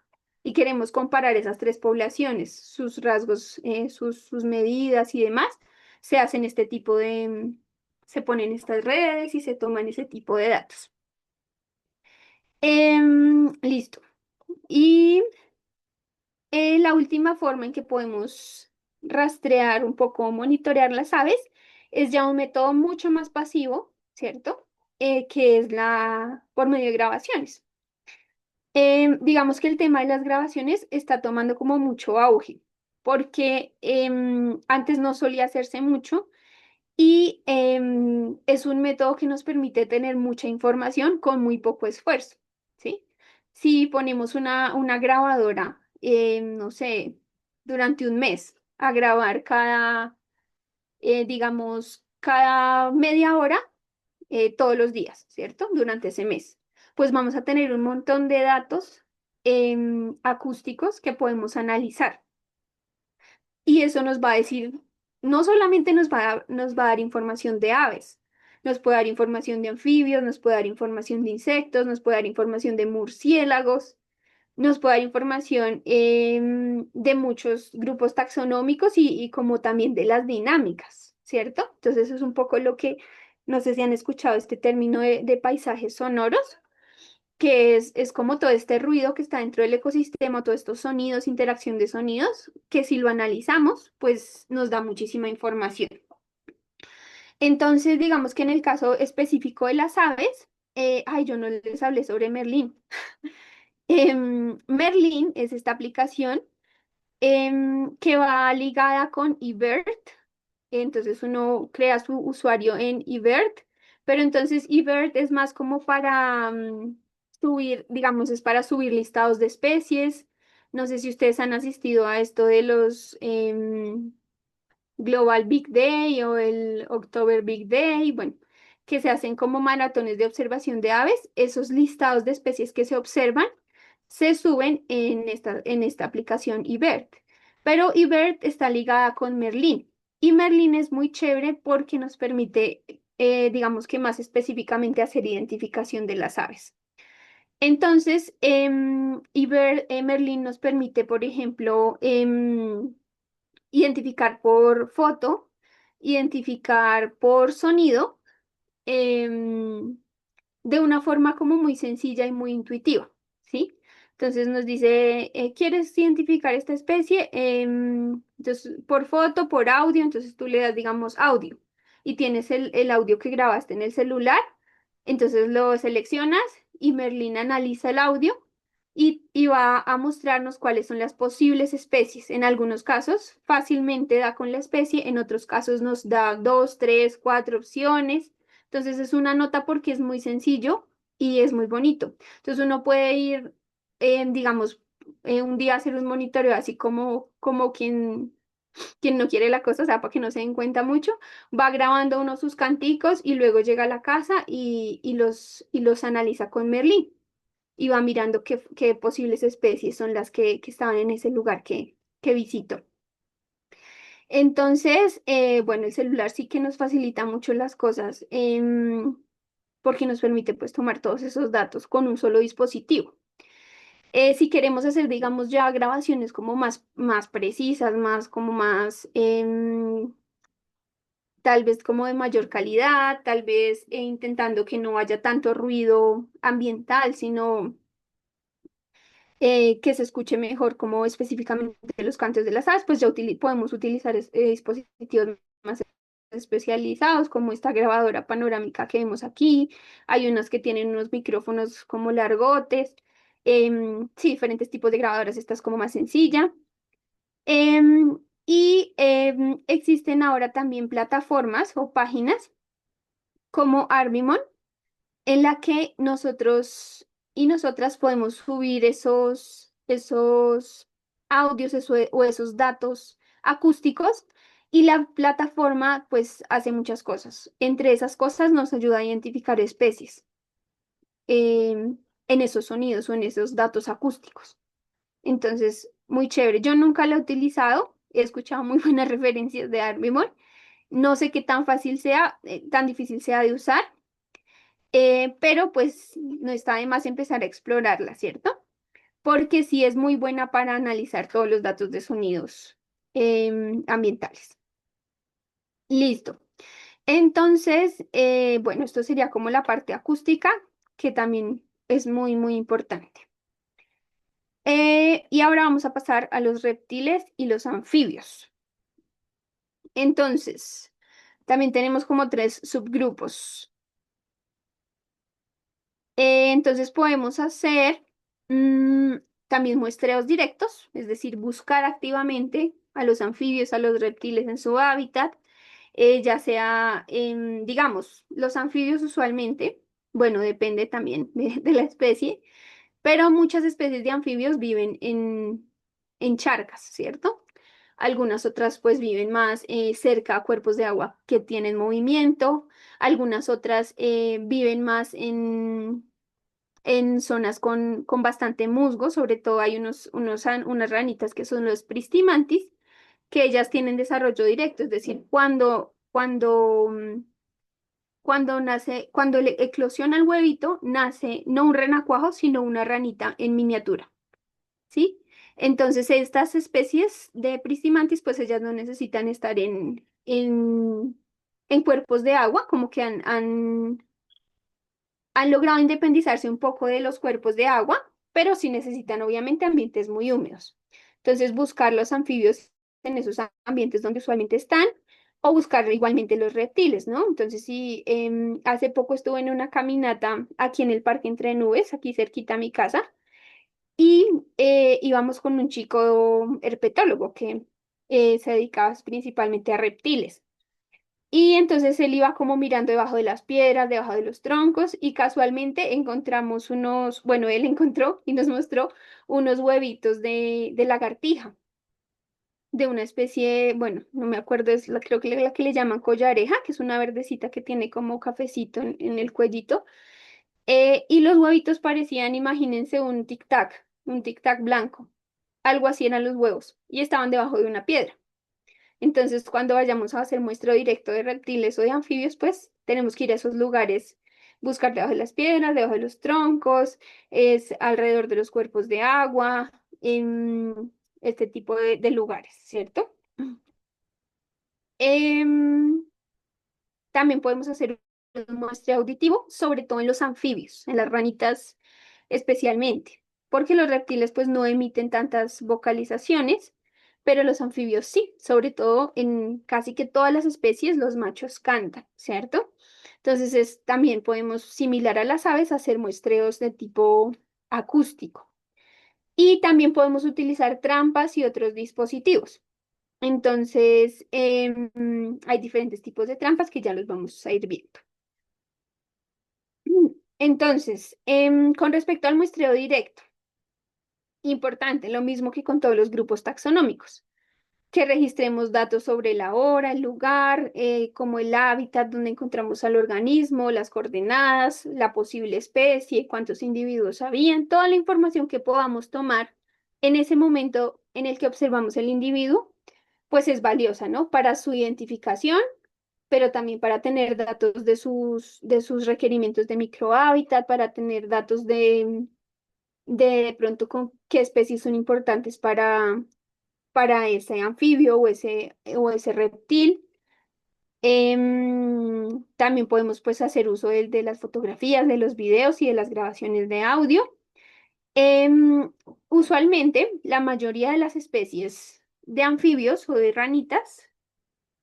Y queremos comparar esas tres poblaciones, sus rasgos, sus medidas y demás, se hacen este tipo se ponen estas redes y se toman ese tipo de datos. Listo. Y la última forma en que podemos rastrear un poco, monitorear las aves, es ya un método mucho más pasivo, ¿cierto? Que es por medio de grabaciones. Digamos que el tema de las grabaciones está tomando como mucho auge, porque antes no solía hacerse mucho y es un método que nos permite tener mucha información con muy poco esfuerzo, ¿sí? Si ponemos una grabadora, no sé, durante un mes a grabar digamos, cada media hora, todos los días, ¿cierto? Durante ese mes, pues vamos a tener un montón de datos acústicos que podemos analizar. Y eso nos va a decir, no solamente nos va a dar información de aves, nos puede dar información de anfibios, nos puede dar información de insectos, nos puede dar información de murciélagos, nos puede dar información de muchos grupos taxonómicos y como también de las dinámicas, ¿cierto? Entonces eso es un poco lo que, no sé si han escuchado este término de paisajes sonoros, que es como todo este ruido que está dentro del ecosistema, todos estos sonidos, interacción de sonidos, que si lo analizamos, pues nos da muchísima información. Entonces, digamos que en el caso específico de las aves, ay, yo no les hablé sobre Merlín. Merlín es esta aplicación que va ligada con eBird. Entonces uno crea su usuario en eBird, pero entonces eBird es más como para subir, digamos, es para subir listados de especies. No sé si ustedes han asistido a esto de los Global Big Day o el October Big Day, bueno, que se hacen como maratones de observación de aves. Esos listados de especies que se observan se suben en esta aplicación eBird. Pero eBird está ligada con Merlin. Y Merlin es muy chévere porque nos permite, digamos que más específicamente, hacer identificación de las aves. Entonces, Merlin nos permite, por ejemplo, identificar por foto, identificar por sonido, em, de una forma como muy sencilla y muy intuitiva, ¿sí? Entonces nos dice, ¿quieres identificar esta especie? Entonces, por foto, por audio, entonces tú le das, digamos, audio y tienes el audio que grabaste en el celular, entonces lo seleccionas y Merlin analiza el audio y va a mostrarnos cuáles son las posibles especies. En algunos casos fácilmente da con la especie, en otros casos nos da dos, tres, cuatro opciones. Entonces es una nota porque es muy sencillo y es muy bonito. Entonces uno puede ir, digamos, un día a hacer un monitoreo así como quien no quiere la cosa, o sea, para que no se den cuenta mucho, va grabando uno sus canticos y luego llega a la casa y los analiza con Merlín y va mirando qué posibles especies son las que estaban en ese lugar que visitó. Entonces, bueno, el celular sí que nos facilita mucho las cosas, porque nos permite pues tomar todos esos datos con un solo dispositivo. Si queremos hacer, digamos, ya grabaciones como más precisas, más como más, tal vez como de mayor calidad, tal vez intentando que no haya tanto ruido ambiental, sino que se escuche mejor como específicamente los cantos de las aves, pues ya podemos utilizar dispositivos más especializados como esta grabadora panorámica que vemos aquí. Hay unas que tienen unos micrófonos como largotes. Sí, diferentes tipos de grabadoras, esta es como más sencilla. Existen ahora también plataformas o páginas como Arbimon, en la que nosotros y nosotras podemos subir esos audios o esos datos acústicos, y la plataforma pues hace muchas cosas. Entre esas cosas nos ayuda a identificar especies en esos sonidos o en esos datos acústicos. Entonces, muy chévere. Yo nunca la he utilizado, he escuchado muy buenas referencias de Arbimon. No sé qué tan fácil sea, tan difícil sea de usar, pero pues no está de más empezar a explorarla, ¿cierto? Porque sí es muy buena para analizar todos los datos de sonidos ambientales. Listo. Entonces, bueno, esto sería como la parte acústica, que también es muy, muy importante. Y ahora vamos a pasar a los reptiles y los anfibios. Entonces, también tenemos como tres subgrupos. Entonces podemos hacer mm, también muestreos directos, es decir, buscar activamente a los anfibios, a los reptiles en su hábitat, ya sea, digamos, los anfibios usualmente, bueno, depende también de la especie, pero muchas especies de anfibios viven en charcas, ¿cierto? Algunas otras pues viven más cerca a cuerpos de agua que tienen movimiento, algunas otras viven más en zonas con bastante musgo. Sobre todo hay unas ranitas que son los pristimantis, que ellas tienen desarrollo directo, es decir, cuando le eclosiona el huevito, nace no un renacuajo, sino una ranita en miniatura, ¿sí? Entonces, estas especies de pristimantis, pues ellas no necesitan estar en cuerpos de agua, como que han logrado independizarse un poco de los cuerpos de agua, pero sí necesitan obviamente ambientes muy húmedos. Entonces, buscar los anfibios en esos ambientes donde usualmente están, o buscar igualmente los reptiles, ¿no? Entonces, sí, hace poco estuve en una caminata aquí en el Parque Entre Nubes, aquí cerquita a mi casa, y íbamos con un chico herpetólogo que se dedicaba principalmente a reptiles. Y entonces él iba como mirando debajo de las piedras, debajo de los troncos, y casualmente encontramos bueno, él encontró y nos mostró unos huevitos de lagartija, de una especie, bueno, no me acuerdo, creo que la que le llaman collareja, que es una verdecita que tiene como cafecito en el cuellito. Y los huevitos parecían, imagínense, un tic-tac blanco. Algo así eran los huevos, y estaban debajo de una piedra. Entonces, cuando vayamos a hacer muestreo directo de reptiles o de anfibios, pues tenemos que ir a esos lugares, buscar debajo de las piedras, debajo de los troncos, es alrededor de los cuerpos de agua, en este tipo de lugares, ¿cierto? Em, También podemos hacer un muestreo auditivo, sobre todo en los anfibios, en las ranitas especialmente, porque los reptiles pues no emiten tantas vocalizaciones, pero los anfibios sí, sobre todo en casi que todas las especies los machos cantan, ¿cierto? Entonces también podemos, similar a las aves, hacer muestreos de tipo acústico. Y también podemos utilizar trampas y otros dispositivos. Entonces, hay diferentes tipos de trampas que ya los vamos a ir viendo. Entonces, con respecto al muestreo directo, importante, lo mismo que con todos los grupos taxonómicos, que registremos datos sobre la hora, el lugar, como el hábitat donde encontramos al organismo, las coordenadas, la posible especie, cuántos individuos habían, toda la información que podamos tomar en ese momento en el que observamos el individuo, pues es valiosa, ¿no? Para su identificación, pero también para tener datos de sus requerimientos de microhábitat, para tener datos de pronto con qué especies son importantes para ese anfibio o ese reptil. También podemos pues hacer uso de las fotografías, de los videos y de las grabaciones de audio. Usualmente, la mayoría de las especies de anfibios o de ranitas,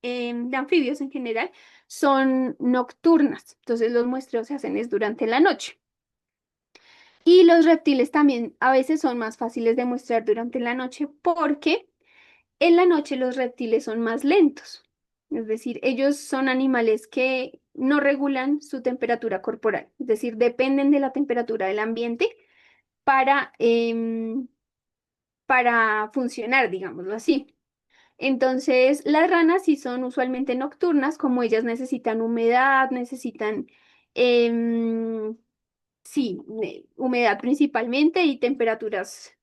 de anfibios en general, son nocturnas. Entonces los muestreos se hacen es durante la noche. Y los reptiles también a veces son más fáciles de muestrar durante la noche porque En la noche los reptiles son más lentos, es decir, ellos son animales que no regulan su temperatura corporal, es decir, dependen de la temperatura del ambiente para, para funcionar, digámoslo así. Entonces, las ranas sí son usualmente nocturnas, como ellas necesitan humedad, necesitan, em, sí, humedad principalmente y temperaturas,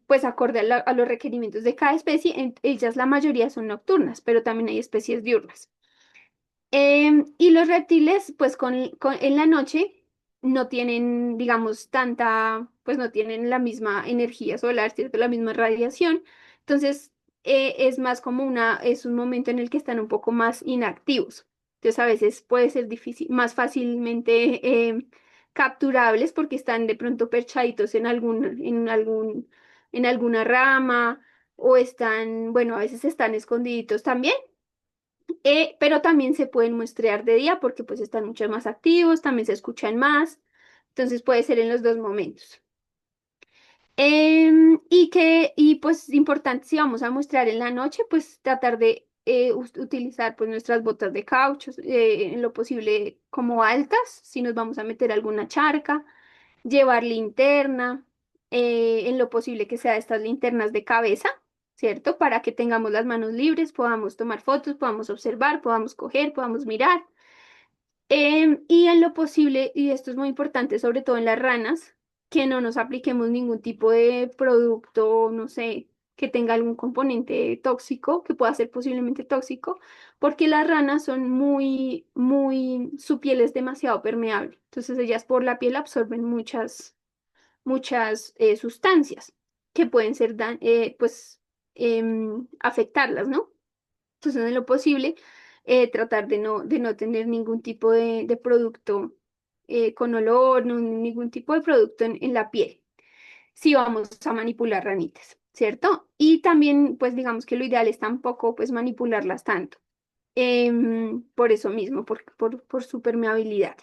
pues acorde a, a los requerimientos de cada especie. Ellas la mayoría son nocturnas, pero también hay especies diurnas. Y los reptiles, pues en la noche no tienen, digamos, tanta, pues no tienen la misma energía solar, ¿cierto? La misma radiación. Entonces, es más como es un momento en el que están un poco más inactivos. Entonces, a veces puede ser difícil, más fácilmente capturables porque están de pronto perchaditos en alguna rama o están, bueno, a veces están escondiditos también, pero también se pueden muestrear de día porque pues están mucho más activos, también se escuchan más, entonces puede ser en los dos momentos. Y pues importante, si vamos a muestrear en la noche, pues tratar de utilizar pues nuestras botas de caucho, en lo posible como altas, si nos vamos a meter alguna charca, llevar linterna, en lo posible que sea estas linternas de cabeza, ¿cierto? Para que tengamos las manos libres, podamos tomar fotos, podamos observar, podamos coger, podamos mirar. Y en lo posible, y esto es muy importante, sobre todo en las ranas, que no nos apliquemos ningún tipo de producto, no sé, que tenga algún componente tóxico, que pueda ser posiblemente tóxico, porque las ranas son su piel es demasiado permeable. Entonces ellas por la piel absorben muchas sustancias que pueden ser, pues, afectarlas, ¿no? Entonces, en lo posible, tratar de no tener ningún tipo de producto con olor, ningún tipo de producto en la piel, si vamos a manipular ranitas, ¿cierto? Y también, pues, digamos que lo ideal es tampoco, pues, manipularlas tanto, por eso mismo, por su permeabilidad.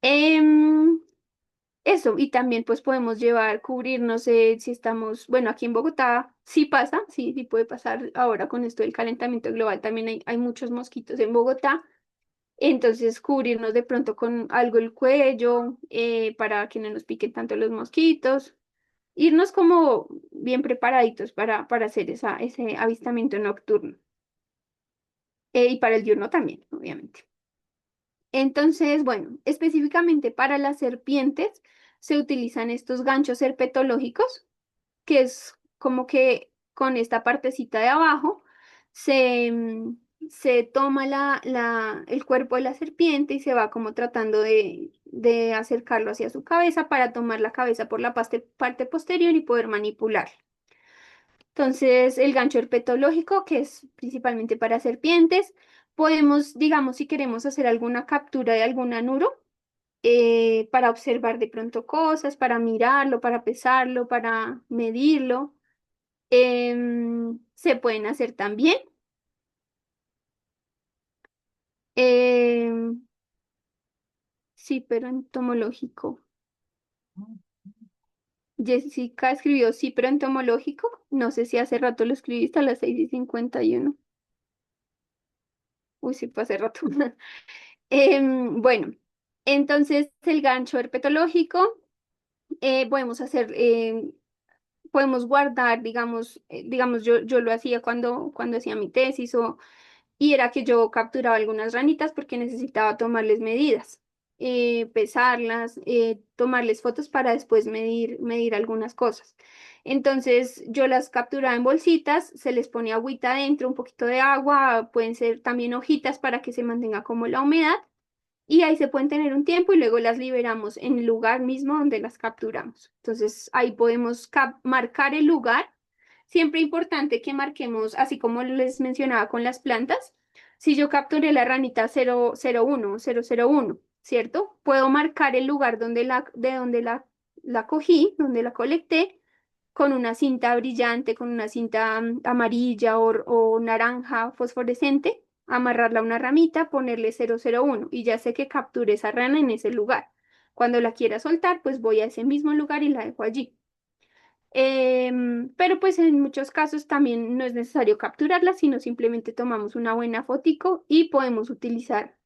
Em, Eso, y también pues podemos llevar, cubrirnos si estamos, bueno, aquí en Bogotá sí pasa, sí, sí puede pasar ahora con esto del calentamiento global, también hay muchos mosquitos en Bogotá, entonces cubrirnos de pronto con algo el cuello, para que no nos piquen tanto los mosquitos, irnos como bien preparaditos para hacer ese avistamiento nocturno, y para el diurno también, obviamente. Entonces, bueno, específicamente para las serpientes se utilizan estos ganchos herpetológicos, que es como que con esta partecita de abajo se toma el cuerpo de la serpiente y se va como tratando de acercarlo hacia su cabeza para tomar la cabeza por la parte posterior y poder manipular. Entonces, el gancho herpetológico, que es principalmente para serpientes, podemos, digamos, si queremos hacer alguna captura de algún anuro, para observar de pronto cosas, para mirarlo, para pesarlo, para medirlo, se pueden hacer también. Em, sí, pero entomológico. Jessica escribió sí, pero entomológico. No sé si hace rato lo escribiste a las 6:51. Uy, sí, fue hace rato. Bueno, entonces el gancho herpetológico, podemos hacer, podemos guardar, digamos, yo lo hacía cuando hacía mi tesis, y era que yo capturaba algunas ranitas porque necesitaba tomarles medidas, pesarlas, tomarles fotos para después medir algunas cosas. Entonces yo las capturaba en bolsitas, se les ponía agüita adentro, un poquito de agua, pueden ser también hojitas para que se mantenga como la humedad, y ahí se pueden tener un tiempo y luego las liberamos en el lugar mismo donde las capturamos. Entonces ahí podemos marcar el lugar. Siempre importante que marquemos, así como les mencionaba con las plantas, si yo capturé la ranita 001, ¿cierto? Puedo marcar el lugar de donde la cogí, donde la colecté, con una cinta brillante, con una cinta amarilla o naranja fosforescente, amarrarla a una ramita, ponerle 001 y ya sé que capturé esa rana en ese lugar. Cuando la quiera soltar, pues voy a ese mismo lugar y la dejo allí. Pero pues en muchos casos también no es necesario capturarlas, sino simplemente tomamos una buena fotico y podemos utilizar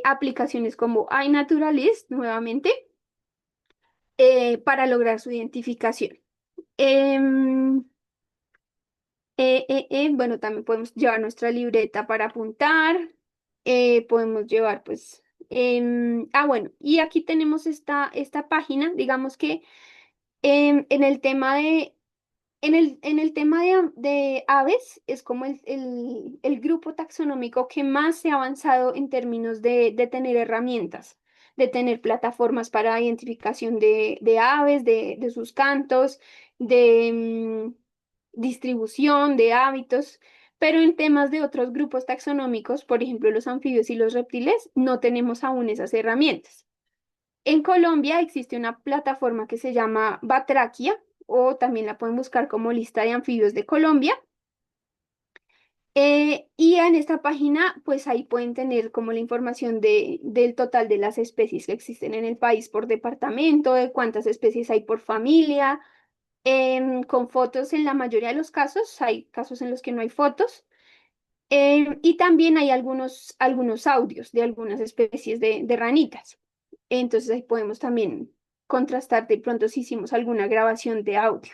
aplicaciones como iNaturalist nuevamente para lograr su identificación. Em, bueno, también podemos llevar nuestra libreta para apuntar, podemos llevar pues, bueno, y aquí tenemos esta página, digamos que en el tema en el tema de aves, es como el grupo taxonómico que más se ha avanzado en términos de tener herramientas, de tener plataformas para identificación de aves, de sus cantos, de distribución, de hábitos. Pero en temas de otros grupos taxonómicos, por ejemplo los anfibios y los reptiles, no tenemos aún esas herramientas. En Colombia existe una plataforma que se llama Batraquia, o también la pueden buscar como lista de anfibios de Colombia. Y en esta página, pues ahí pueden tener como la información del total de las especies que existen en el país por departamento, de cuántas especies hay por familia, con fotos en la mayoría de los casos, hay casos en los que no hay fotos. Y también hay algunos audios de algunas especies de ranitas. Entonces ahí podemos también contrastar de pronto si hicimos alguna grabación de audio.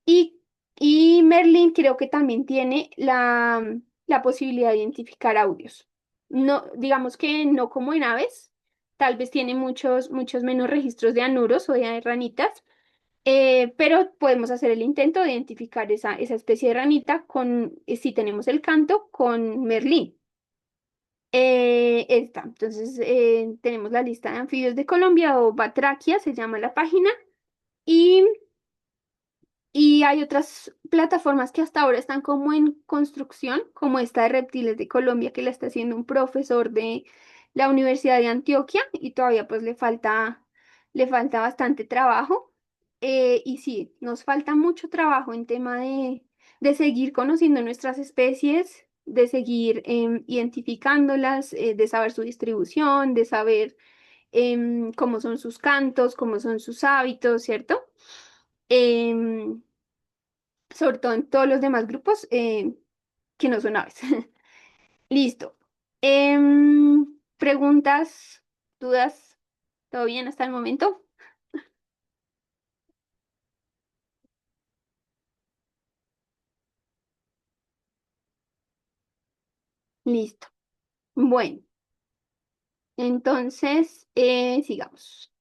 Y, y Merlin creo que también tiene la posibilidad de identificar audios. No, digamos que no como en aves, tal vez tiene muchos menos registros de anuros o de ranitas, pero podemos hacer el intento de identificar esa especie de ranita si tenemos el canto, con Merlín. Entonces tenemos la lista de anfibios de Colombia o Batraquia, se llama la página, y, y hay otras plataformas que hasta ahora están como en construcción, como esta de Reptiles de Colombia que la está haciendo un profesor de la Universidad de Antioquia y todavía pues le falta bastante trabajo. Y sí, nos falta mucho trabajo en tema de seguir conociendo nuestras especies, de seguir identificándolas, de saber su distribución, de saber cómo son sus cantos, cómo son sus hábitos, ¿cierto? Em, Sobre todo en todos los demás grupos que no son aves. Listo. Preguntas, dudas, ¿todo bien hasta el momento? Listo. Bueno, entonces sigamos.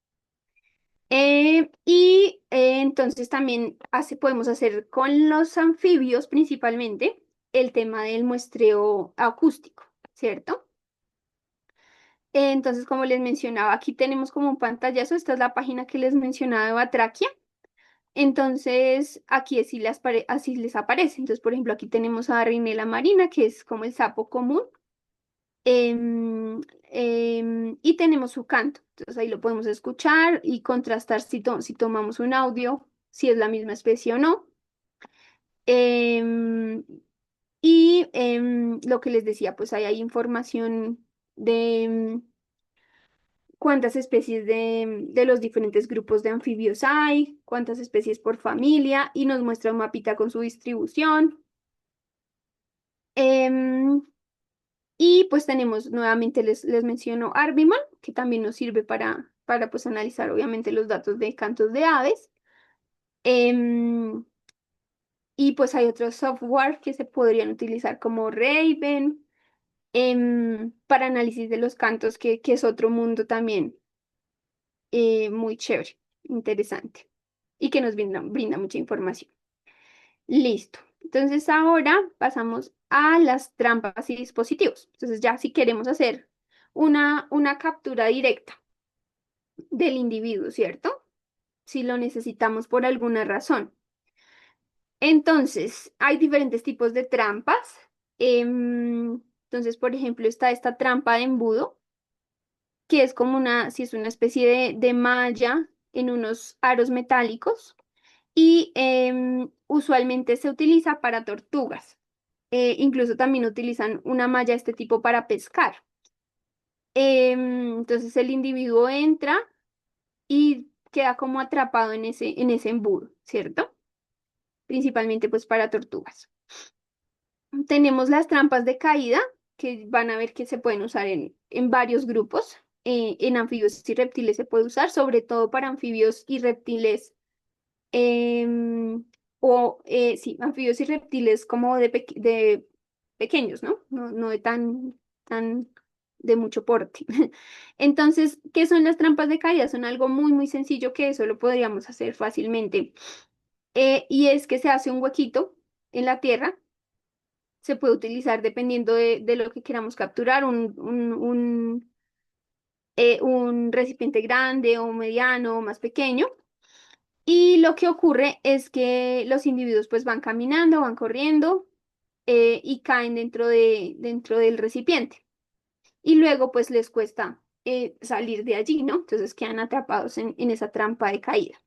Entonces también podemos hacer con los anfibios principalmente el tema del muestreo acústico, ¿cierto? Entonces, como les mencionaba, aquí tenemos como un pantallazo, esta es la página que les mencionaba de Batraquia. Entonces, aquí así les aparece. Entonces, por ejemplo, aquí tenemos a Rhinella marina, que es como el sapo común, y tenemos su canto. Entonces, ahí lo podemos escuchar y contrastar si tomamos un audio, si es la misma especie o no. Em, lo que les decía, pues ahí hay información de cuántas especies de los diferentes grupos de anfibios hay, cuántas especies por familia, y nos muestra un mapita con su distribución. Em, y pues tenemos, nuevamente les menciono Arbiman, que también nos sirve para pues analizar obviamente los datos de cantos de aves. Em, y pues hay otros software que se podrían utilizar como Raven, para análisis de los cantos, que es otro mundo también muy chévere, interesante y que nos brinda mucha información. Listo. Entonces ahora pasamos a las trampas y dispositivos. Entonces ya si queremos hacer una captura directa del individuo, ¿cierto? Si lo necesitamos por alguna razón. Entonces, hay diferentes tipos de trampas. Entonces, por ejemplo, está esta trampa de embudo, que es como si es una especie de malla en unos aros metálicos y usualmente se utiliza para tortugas. Incluso también utilizan una malla de este tipo para pescar. Entonces el individuo entra y queda como atrapado en ese embudo, ¿cierto? Principalmente pues para tortugas. Tenemos las trampas de caída, que van a ver que se pueden usar en varios grupos. En anfibios y reptiles se puede usar, sobre todo para anfibios y reptiles, em, sí, anfibios y reptiles como de pequeños, ¿no? No de tan de mucho porte. Entonces, ¿qué son las trampas de caída? Son algo muy, muy sencillo que eso lo podríamos hacer fácilmente. Y es que se hace un huequito en la tierra. Se puede utilizar dependiendo de lo que queramos capturar, un recipiente grande o mediano o más pequeño. Y lo que ocurre es que los individuos pues van caminando, van corriendo, y caen dentro del recipiente. Y luego pues les cuesta salir de allí, ¿no? Entonces quedan atrapados en esa trampa de caída.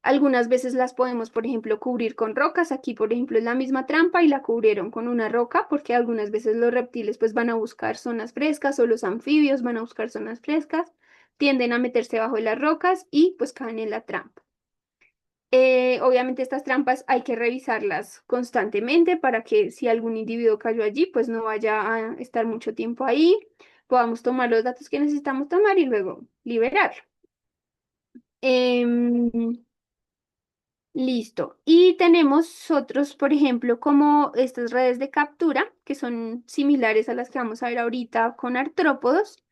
Algunas veces las podemos, por ejemplo, cubrir con rocas. Aquí, por ejemplo, es la misma trampa y la cubrieron con una roca porque algunas veces los reptiles pues van a buscar zonas frescas o los anfibios van a buscar zonas frescas, tienden a meterse bajo de las rocas y pues caen en la trampa. Obviamente estas trampas hay que revisarlas constantemente para que si algún individuo cayó allí pues no vaya a estar mucho tiempo ahí, podamos tomar los datos que necesitamos tomar y luego liberarlo. Em, Listo. Y tenemos otros, por ejemplo, como estas redes de captura, que son similares a las que vamos a ver ahorita con artrópodos,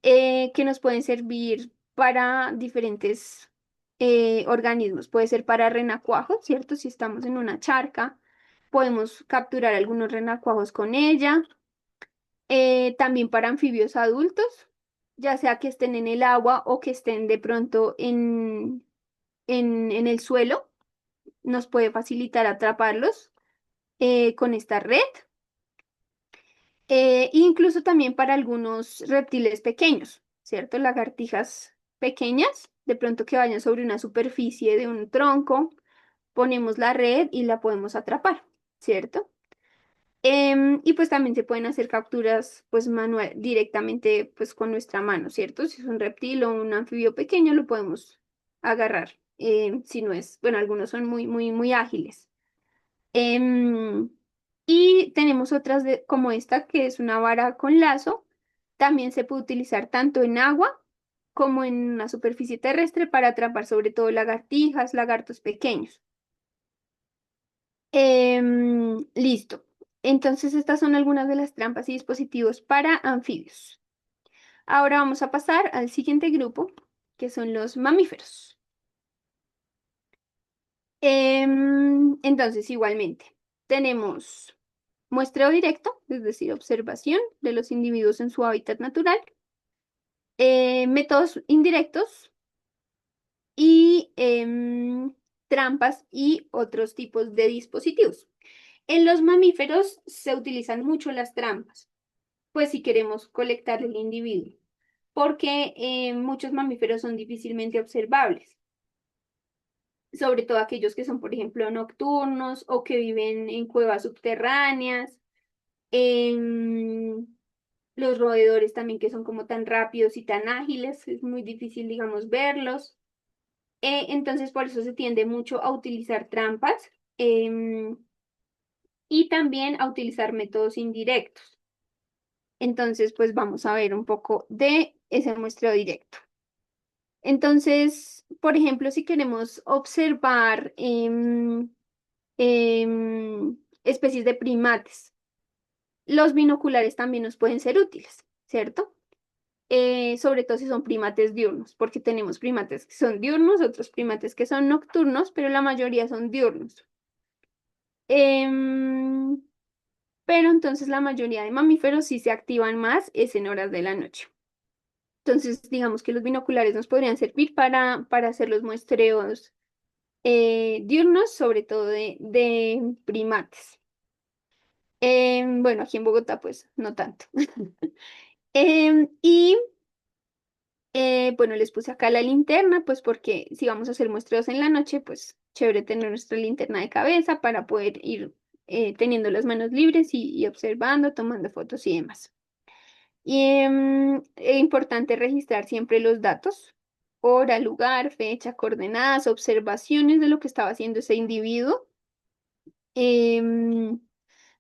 que nos pueden servir para diferentes organismos. Puede ser para renacuajos, ¿cierto? Si estamos en una charca, podemos capturar algunos renacuajos con ella. También para anfibios adultos, ya sea que estén en el agua o que estén de pronto en el suelo, nos puede facilitar atraparlos con esta red. Incluso también para algunos reptiles pequeños, ¿cierto? Lagartijas pequeñas, de pronto que vayan sobre una superficie de un tronco, ponemos la red y la podemos atrapar, ¿cierto? Y pues también se pueden hacer capturas pues manual, directamente pues con nuestra mano, ¿cierto? Si es un reptil o un anfibio pequeño lo podemos agarrar. Si no es, bueno, algunos son muy, muy, muy ágiles. Em, y tenemos otras como esta, que es una vara con lazo. También se puede utilizar tanto en agua como en una superficie terrestre para atrapar sobre todo lagartijas, lagartos pequeños. Listo. Entonces estas son algunas de las trampas y dispositivos para anfibios. Ahora vamos a pasar al siguiente grupo, que son los mamíferos. Entonces, igualmente, tenemos muestreo directo, es decir, observación de los individuos en su hábitat natural, métodos indirectos y trampas y otros tipos de dispositivos. En los mamíferos se utilizan mucho las trampas, pues si queremos colectar el individuo, porque muchos mamíferos son difícilmente observables, sobre todo aquellos que son, por ejemplo, nocturnos o que viven en cuevas subterráneas. Em, los roedores también que son como tan rápidos y tan ágiles, es muy difícil, digamos, verlos. Entonces, por eso se tiende mucho a utilizar trampas, y también a utilizar métodos indirectos. Entonces, pues vamos a ver un poco de ese muestreo directo. Entonces, por ejemplo, si queremos observar especies de primates, los binoculares también nos pueden ser útiles, ¿cierto? Sobre todo si son primates diurnos, porque tenemos primates que son diurnos, otros primates que son nocturnos, pero la mayoría son diurnos. Em, pero entonces la mayoría de mamíferos sí se activan más es en horas de la noche. Entonces, digamos que los binoculares nos podrían servir para hacer los muestreos diurnos, sobre todo de primates. Bueno, aquí en Bogotá, pues no tanto. Y bueno, les puse acá la linterna, pues porque si vamos a hacer muestreos en la noche, pues chévere tener nuestra linterna de cabeza para poder ir teniendo las manos libres y observando, tomando fotos y demás. Y es importante registrar siempre los datos. hora, lugar, fecha, coordenadas, observaciones de lo que estaba haciendo ese individuo. Em,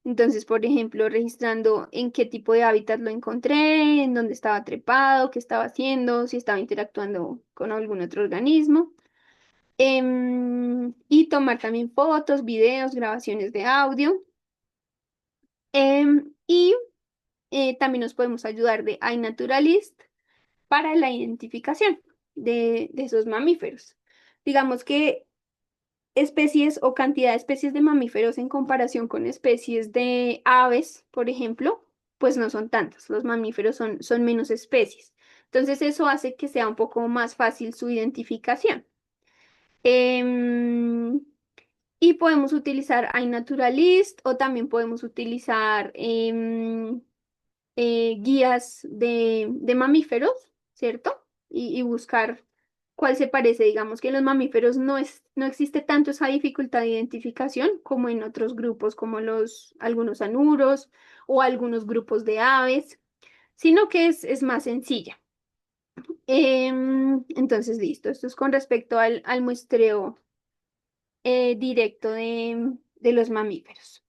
entonces, por ejemplo, registrando en qué tipo de hábitat lo encontré, en dónde estaba trepado, qué estaba haciendo, si estaba interactuando con algún otro organismo. Y tomar también fotos, videos, grabaciones de audio. Y también nos podemos ayudar de iNaturalist para la identificación de esos mamíferos. Digamos que especies o cantidad de especies de mamíferos en comparación con especies de aves, por ejemplo, pues no son tantas. Los mamíferos son menos especies. Entonces eso hace que sea un poco más fácil su identificación. Em, y podemos utilizar iNaturalist o también podemos utilizar guías de mamíferos, ¿cierto? Y buscar cuál se parece. Digamos que en los mamíferos no existe tanto esa dificultad de identificación como en otros grupos, como algunos anuros o algunos grupos de aves, sino que es más sencilla. Entonces, listo. Esto es con respecto al muestreo directo de los mamíferos.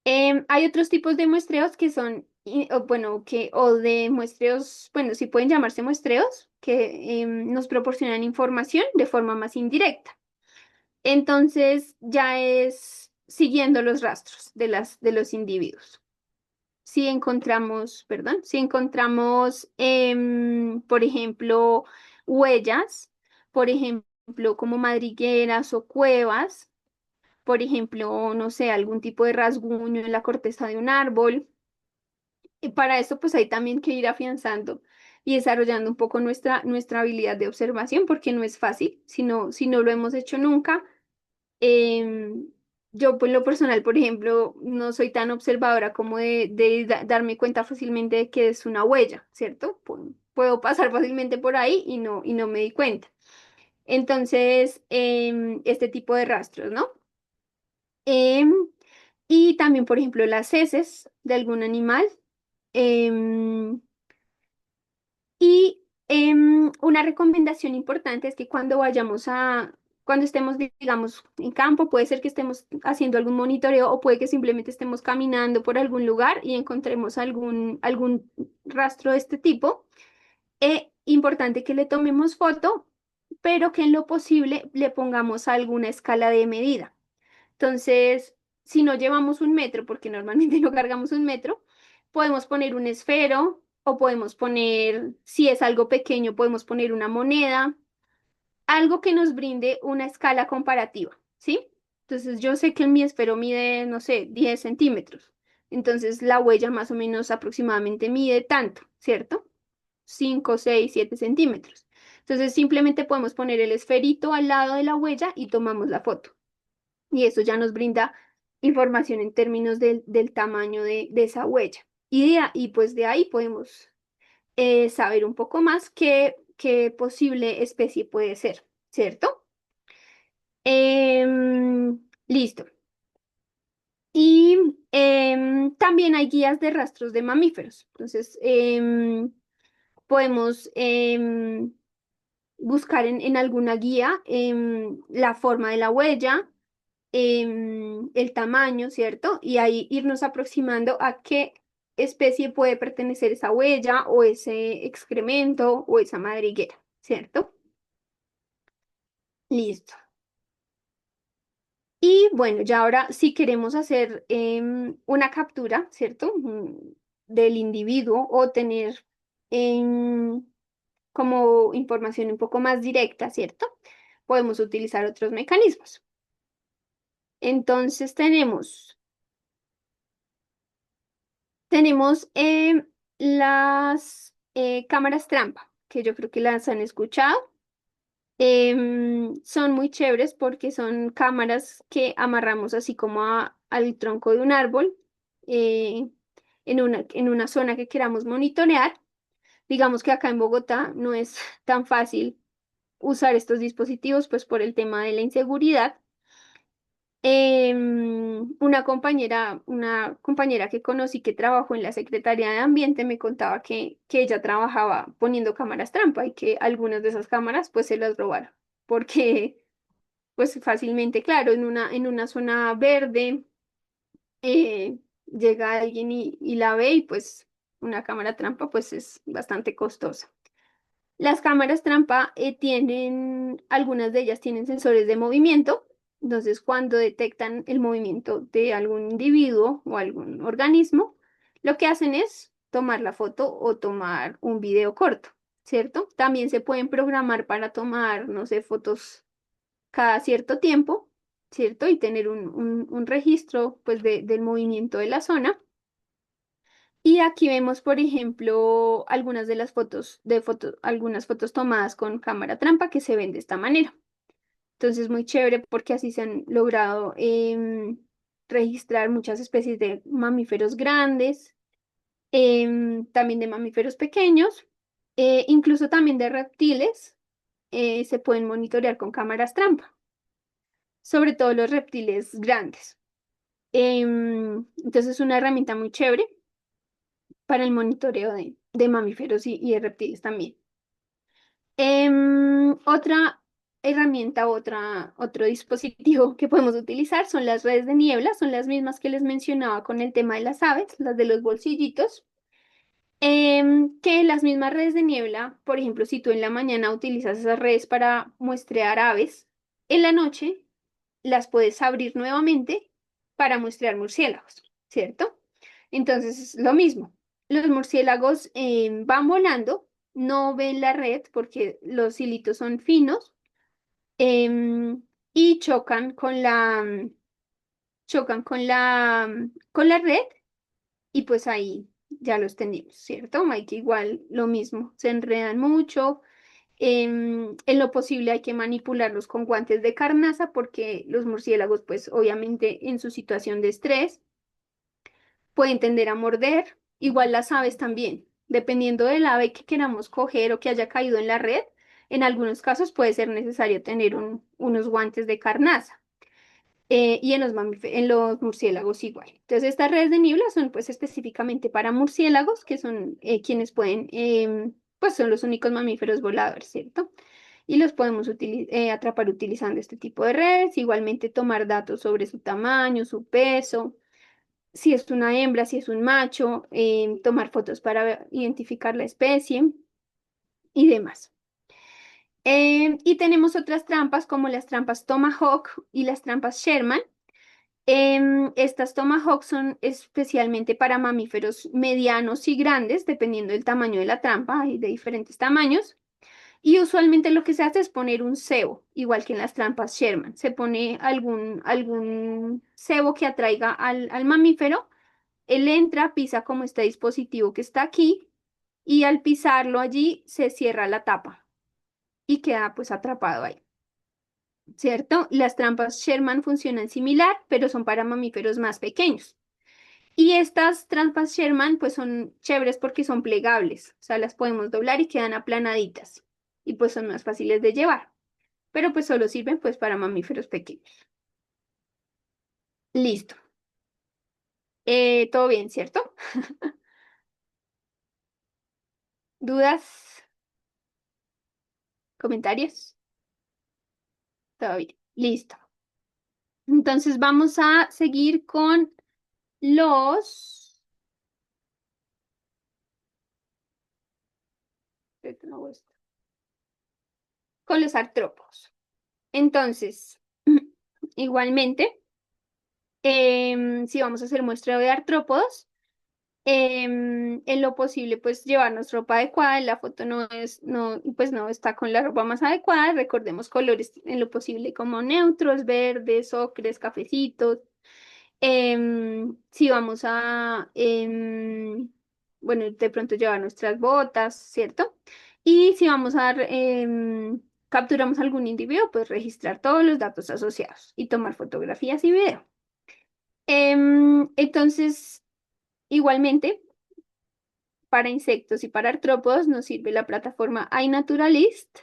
Hay otros tipos de muestreos que son, o bueno, o de muestreos, bueno, sí pueden llamarse muestreos, que nos proporcionan información de forma más indirecta. Entonces, ya es siguiendo los rastros de los individuos. Si encontramos, perdón, si encontramos, por ejemplo, huellas, por ejemplo, como madrigueras o cuevas, por ejemplo, no sé, algún tipo de rasguño en la corteza de un árbol. Y para eso, pues hay también que ir afianzando y desarrollando un poco nuestra habilidad de observación, porque no es fácil, si no lo hemos hecho nunca. Em, yo, por lo personal, por ejemplo, no soy tan observadora como darme cuenta fácilmente de que es una huella, ¿cierto? Puedo pasar fácilmente por ahí y no me di cuenta. Entonces, este tipo de rastros, ¿no? Em, y también, por ejemplo, las heces de algún animal. Em, una recomendación importante es que cuando estemos, digamos, en campo, puede ser que estemos haciendo algún monitoreo o puede que simplemente estemos caminando por algún lugar y encontremos algún rastro de este tipo. Es importante que le tomemos foto, pero que en lo posible le pongamos alguna escala de medida. Entonces, si no llevamos un metro, porque normalmente no cargamos un metro, podemos poner un esfero o podemos poner, si es algo pequeño, podemos poner una moneda, algo que nos brinde una escala comparativa, ¿sí? Entonces, yo sé que mi esfero mide, no sé, 10 centímetros. Entonces, la huella más o menos aproximadamente mide tanto, ¿cierto? 5, 6, 7 centímetros. Entonces, simplemente podemos poner el esferito al lado de la huella y tomamos la foto y eso ya nos brinda información en términos del tamaño de esa huella. Y pues de ahí podemos saber un poco más qué posible especie puede ser, ¿cierto? Listo. Y también hay guías de rastros de mamíferos. Entonces, podemos buscar en alguna guía la forma de la huella, el tamaño, ¿cierto? Y ahí irnos aproximando a qué especie puede pertenecer esa huella o ese excremento o esa madriguera, ¿cierto? Listo. Y bueno, ya ahora si queremos hacer una captura, ¿cierto? Del individuo o tener como información un poco más directa, ¿cierto? Podemos utilizar otros mecanismos. Entonces tenemos las cámaras trampa, que yo creo que las han escuchado. Son muy chéveres porque son cámaras que amarramos así como al tronco de un árbol eh, en una zona que queramos monitorear. Digamos que acá en Bogotá no es tan fácil usar estos dispositivos pues por el tema de la inseguridad. una compañera que conocí que trabajó en la Secretaría de Ambiente me contaba que ella trabajaba poniendo cámaras trampa y que algunas de esas cámaras pues se las robaron. Porque pues fácilmente, claro, en una zona verde llega alguien y la ve y pues una cámara trampa pues es bastante costosa. Las cámaras trampa algunas de ellas tienen sensores de movimiento, entonces cuando detectan el movimiento de algún individuo o algún organismo, lo que hacen es tomar la foto o tomar un video corto, ¿cierto? También se pueden programar para tomar, no sé, fotos cada cierto tiempo, ¿cierto? Y tener un registro pues del movimiento de la zona. Y aquí vemos, por ejemplo, algunas de las algunas fotos tomadas con cámara trampa que se ven de esta manera. Entonces, muy chévere porque así se han logrado registrar muchas especies de mamíferos grandes, también de mamíferos pequeños, incluso también de reptiles, se pueden monitorear con cámaras trampa, sobre todo los reptiles grandes. Entonces, es una herramienta muy chévere para el monitoreo de mamíferos y de reptiles también. Otra herramienta, otro dispositivo que podemos utilizar son las redes de niebla, son las mismas que les mencionaba con el tema de las aves, las de los bolsillitos. Que las mismas redes de niebla, por ejemplo, si tú en la mañana utilizas esas redes para muestrear aves, en la noche las puedes abrir nuevamente para muestrear murciélagos, ¿cierto? Entonces es lo mismo. Los murciélagos van volando, no ven la red porque los hilitos son finos em, y chocan con la red y pues ahí ya los tenemos, ¿cierto? Hay que igual lo mismo, se enredan mucho. En lo posible hay que manipularlos con guantes de carnaza porque los murciélagos, pues obviamente en su situación de estrés, pueden tender a morder. Igual las aves también, dependiendo del ave que queramos coger o que haya caído en la red, en algunos casos puede ser necesario tener unos guantes de carnaza. Y en en los murciélagos igual. Entonces, estas redes de niebla son pues específicamente para murciélagos, que son quienes pueden, pues son los únicos mamíferos voladores, ¿cierto? Y los podemos atrapar utilizando este tipo de redes, igualmente tomar datos sobre su tamaño, su peso, si es una hembra, si es un macho, tomar fotos para identificar la especie y demás. Y tenemos otras trampas como las trampas Tomahawk y las trampas Sherman. Estas Tomahawk son especialmente para mamíferos medianos y grandes, dependiendo del tamaño de la trampa, hay de diferentes tamaños. Y usualmente lo que se hace es poner un cebo, igual que en las trampas Sherman. Se pone algún cebo que atraiga al mamífero. Él entra, pisa como este dispositivo que está aquí y al pisarlo allí se cierra la tapa y queda pues atrapado ahí. ¿Cierto? Las trampas Sherman funcionan similar, pero son para mamíferos más pequeños. Y estas trampas Sherman pues son chéveres porque son plegables, o sea, las podemos doblar y quedan aplanaditas y pues son más fáciles de llevar, pero pues solo sirven pues para mamíferos pequeños. Listo. Todo bien, ¿cierto? ¿Dudas? ¿Comentarios? Todo bien. Listo. Entonces vamos a seguir con los... con los artrópodos. Entonces, igualmente, si vamos a hacer muestreo de artrópodos, en lo posible, pues llevarnos ropa adecuada. La foto pues no está con la ropa más adecuada. Recordemos colores en lo posible como neutros, verdes, ocres, cafecitos. Si vamos bueno, de pronto llevar nuestras botas, ¿cierto? Y si vamos capturamos algún individuo, pues registrar todos los datos asociados y tomar fotografías y video. Entonces, igualmente, para insectos y para artrópodos nos sirve la plataforma iNaturalist.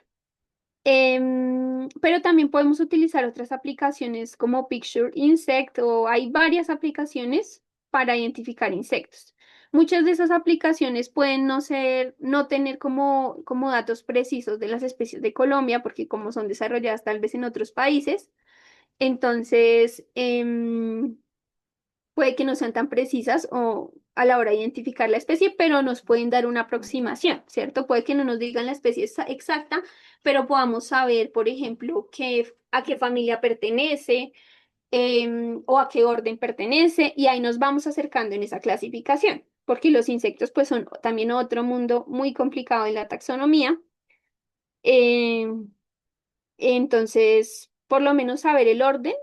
Pero también podemos utilizar otras aplicaciones como Picture Insect o hay varias aplicaciones para identificar insectos. Muchas de esas aplicaciones pueden no ser, no tener como datos precisos de las especies de Colombia, porque como son desarrolladas tal vez en otros países, entonces puede que no sean tan precisas o a la hora de identificar la especie, pero nos pueden dar una aproximación, ¿cierto? Puede que no nos digan la especie exacta, pero podamos saber, por ejemplo, a qué familia pertenece o a qué orden pertenece, y ahí nos vamos acercando en esa clasificación, porque los insectos pues son también otro mundo muy complicado en la taxonomía. em, entonces, por lo menos saber el orden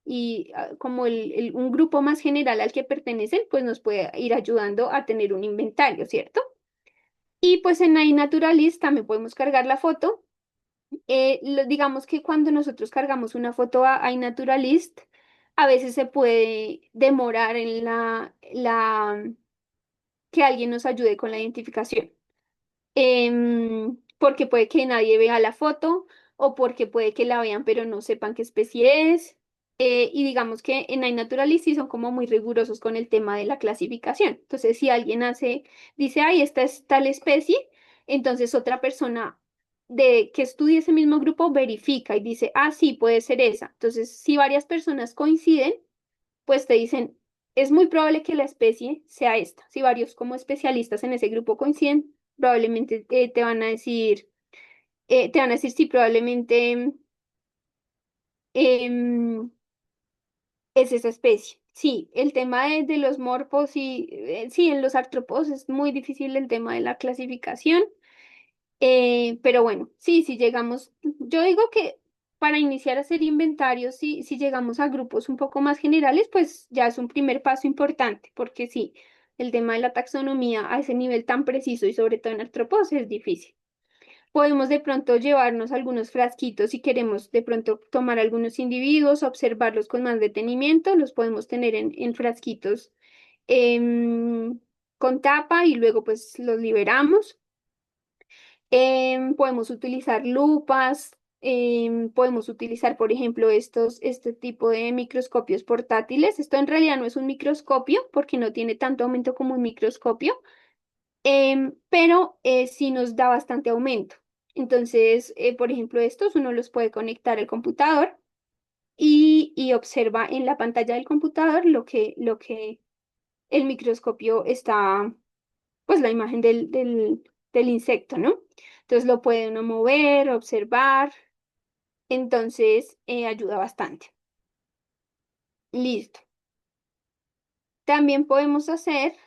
y como un grupo más general al que pertenecen, pues nos puede ir ayudando a tener un inventario, ¿cierto? Y pues en iNaturalist también podemos cargar la foto. Digamos que cuando nosotros cargamos una foto a iNaturalist, a veces se puede demorar en que alguien nos ayude con la identificación, porque puede que nadie vea la foto o porque puede que la vean pero no sepan qué especie es. Y digamos que en iNaturalist sí son como muy rigurosos con el tema de la clasificación. Entonces, si alguien dice, ay, esta es tal especie, entonces otra persona que estudie ese mismo grupo verifica y dice, ah, sí, puede ser esa. Entonces, si varias personas coinciden, pues te dicen, es muy probable que la especie sea esta. Si varios como especialistas en ese grupo coinciden, probablemente te van a decir si probablemente em, es esa especie. Sí, el tema de los morfos y sí, en los artrópodos es muy difícil el tema de la clasificación. Pero bueno, sí, si llegamos, yo digo que para iniciar a hacer inventarios, si llegamos a grupos un poco más generales, pues ya es un primer paso importante, porque sí, el tema de la taxonomía a ese nivel tan preciso y sobre todo en artrópodos es difícil. Podemos de pronto llevarnos algunos frasquitos si queremos de pronto tomar algunos individuos, observarlos con más detenimiento, los podemos tener en frasquitos em, con tapa y luego pues los liberamos. Podemos utilizar lupas, podemos utilizar, por ejemplo, este tipo de microscopios portátiles. Esto en realidad no es un microscopio porque no tiene tanto aumento como un microscopio, pero sí nos da bastante aumento. Entonces, por ejemplo, estos uno los puede conectar al computador y observa en la pantalla del computador lo que el microscopio está, pues la imagen del insecto, ¿no? Entonces lo puede uno mover, observar, entonces ayuda bastante. Listo. También podemos hacer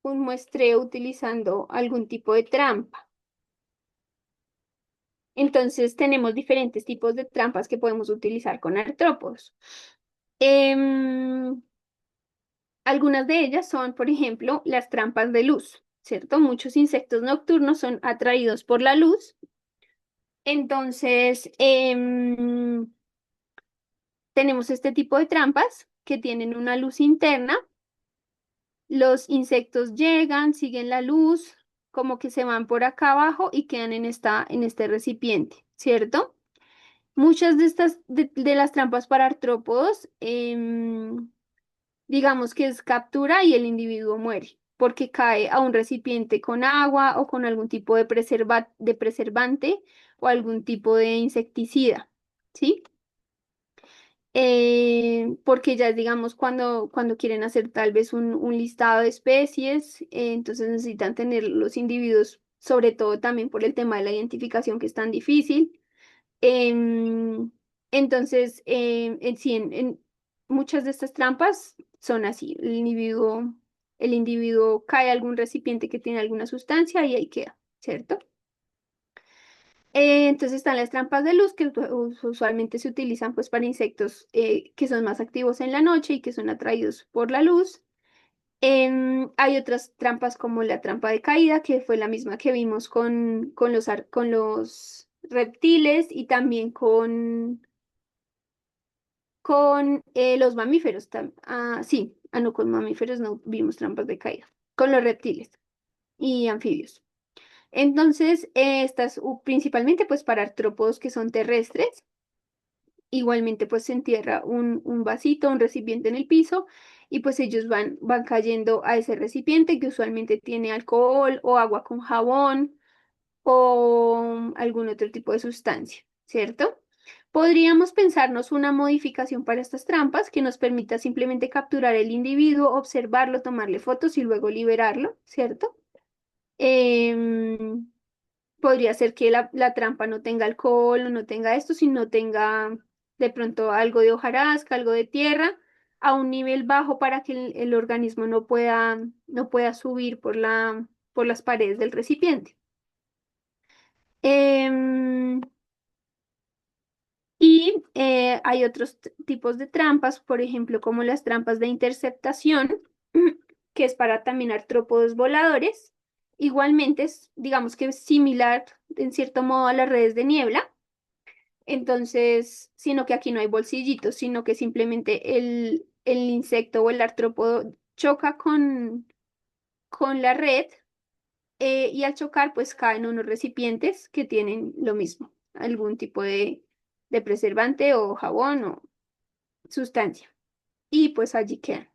un muestreo utilizando algún tipo de trampa. Entonces tenemos diferentes tipos de trampas que podemos utilizar con artrópodos. Em, Algunas de ellas son, por ejemplo, las trampas de luz, ¿cierto? Muchos insectos nocturnos son atraídos por la luz. Entonces, tenemos este tipo de trampas que tienen una luz interna. Los insectos llegan, siguen la luz, como que se van por acá abajo y quedan en este recipiente, ¿cierto? Muchas de las trampas para artrópodos, digamos que es captura y el individuo muere, porque cae a un recipiente con agua o con algún tipo de preservante o algún tipo de insecticida, ¿sí? Porque ya digamos cuando quieren hacer tal vez un listado de especies, entonces necesitan tener los individuos, sobre todo también por el tema de la identificación que es tan difícil. Em, entonces, sí, en muchas de estas trampas son así, el individuo cae a algún recipiente que tiene alguna sustancia y ahí queda, ¿cierto? Entonces están las trampas de luz que usualmente se utilizan pues para insectos que son más activos en la noche y que son atraídos por la luz. Hay otras trampas como la trampa de caída, que fue la misma que vimos con los reptiles y también con los mamíferos. Sí, Ah, no, con mamíferos no vimos trampas de caída. Con los reptiles y anfibios. Entonces, estas principalmente pues para artrópodos que son terrestres. Igualmente pues se entierra un vasito, un recipiente en el piso y pues ellos van cayendo a ese recipiente que usualmente tiene alcohol o agua con jabón o algún otro tipo de sustancia, ¿cierto? Podríamos pensarnos una modificación para estas trampas que nos permita simplemente capturar el individuo, observarlo, tomarle fotos y luego liberarlo, ¿cierto? Em, Podría ser que la trampa no tenga alcohol o no tenga esto, sino tenga de pronto algo de hojarasca, algo de tierra a un nivel bajo para que el organismo no pueda subir por las paredes del recipiente. Em, Hay otros tipos de trampas, por ejemplo, como las trampas de interceptación, que es para también artrópodos voladores. Igualmente, digamos que es similar en cierto modo a las redes de niebla. Entonces, sino que aquí no hay bolsillitos, sino que simplemente el insecto o el artrópodo choca con la red y al chocar pues caen unos recipientes que tienen lo mismo, algún tipo de preservante o jabón o sustancia. Y pues allí quedan.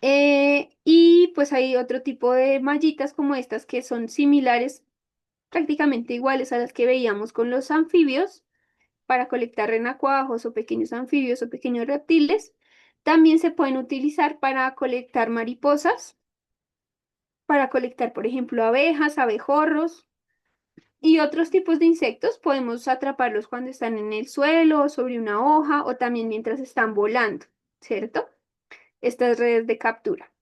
Y pues hay otro tipo de mallitas como estas que son similares, prácticamente iguales a las que veíamos con los anfibios para colectar renacuajos o pequeños anfibios o pequeños reptiles. También se pueden utilizar para colectar mariposas, para colectar, por ejemplo, abejas, abejorros y otros tipos de insectos. Podemos atraparlos cuando están en el suelo, sobre una hoja o también mientras están volando, ¿cierto? Estas redes de captura.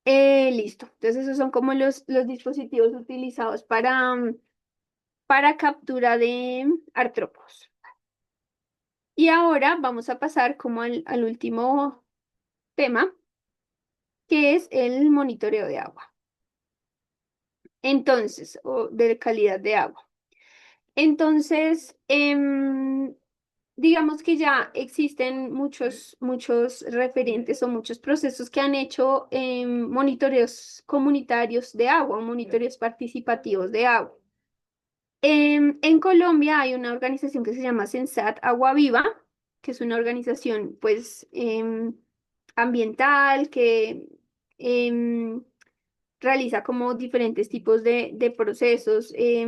Listo. Entonces esos son como los dispositivos utilizados para captura de artrópodos. Y ahora vamos a pasar como al último tema, que es el monitoreo de agua. Entonces, o de calidad de agua. Entonces, digamos que ya existen muchos referentes o muchos procesos que han hecho monitoreos comunitarios de agua, monitoreos participativos de agua. En Colombia hay una organización que se llama Sensat Agua Viva, que es una organización pues ambiental que em, realiza como diferentes tipos de procesos y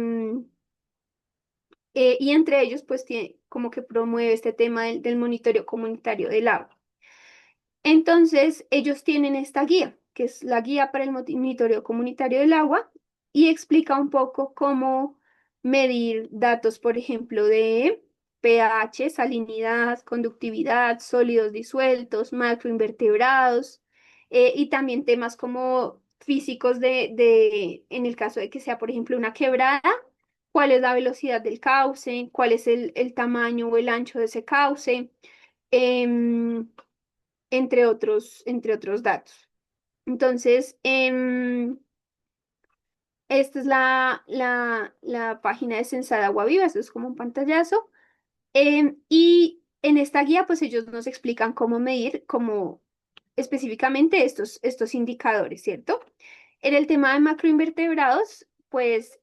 entre ellos pues tiene como que promueve este tema del monitoreo comunitario del agua. Entonces, ellos tienen esta guía, que es la guía para el monitoreo comunitario del agua, y explica un poco cómo medir datos, por ejemplo, de pH, salinidad, conductividad, sólidos disueltos, macroinvertebrados, y también temas como físicos en el caso de que sea, por ejemplo, una quebrada, cuál es la velocidad del cauce, cuál es el tamaño o el ancho de ese cauce. em, entre otros datos. Entonces, esta es la página de Sensada Agua Viva, esto es como un pantallazo. Y en esta guía, pues ellos nos explican cómo medir, como específicamente estos indicadores, ¿cierto? En el tema de macroinvertebrados, pues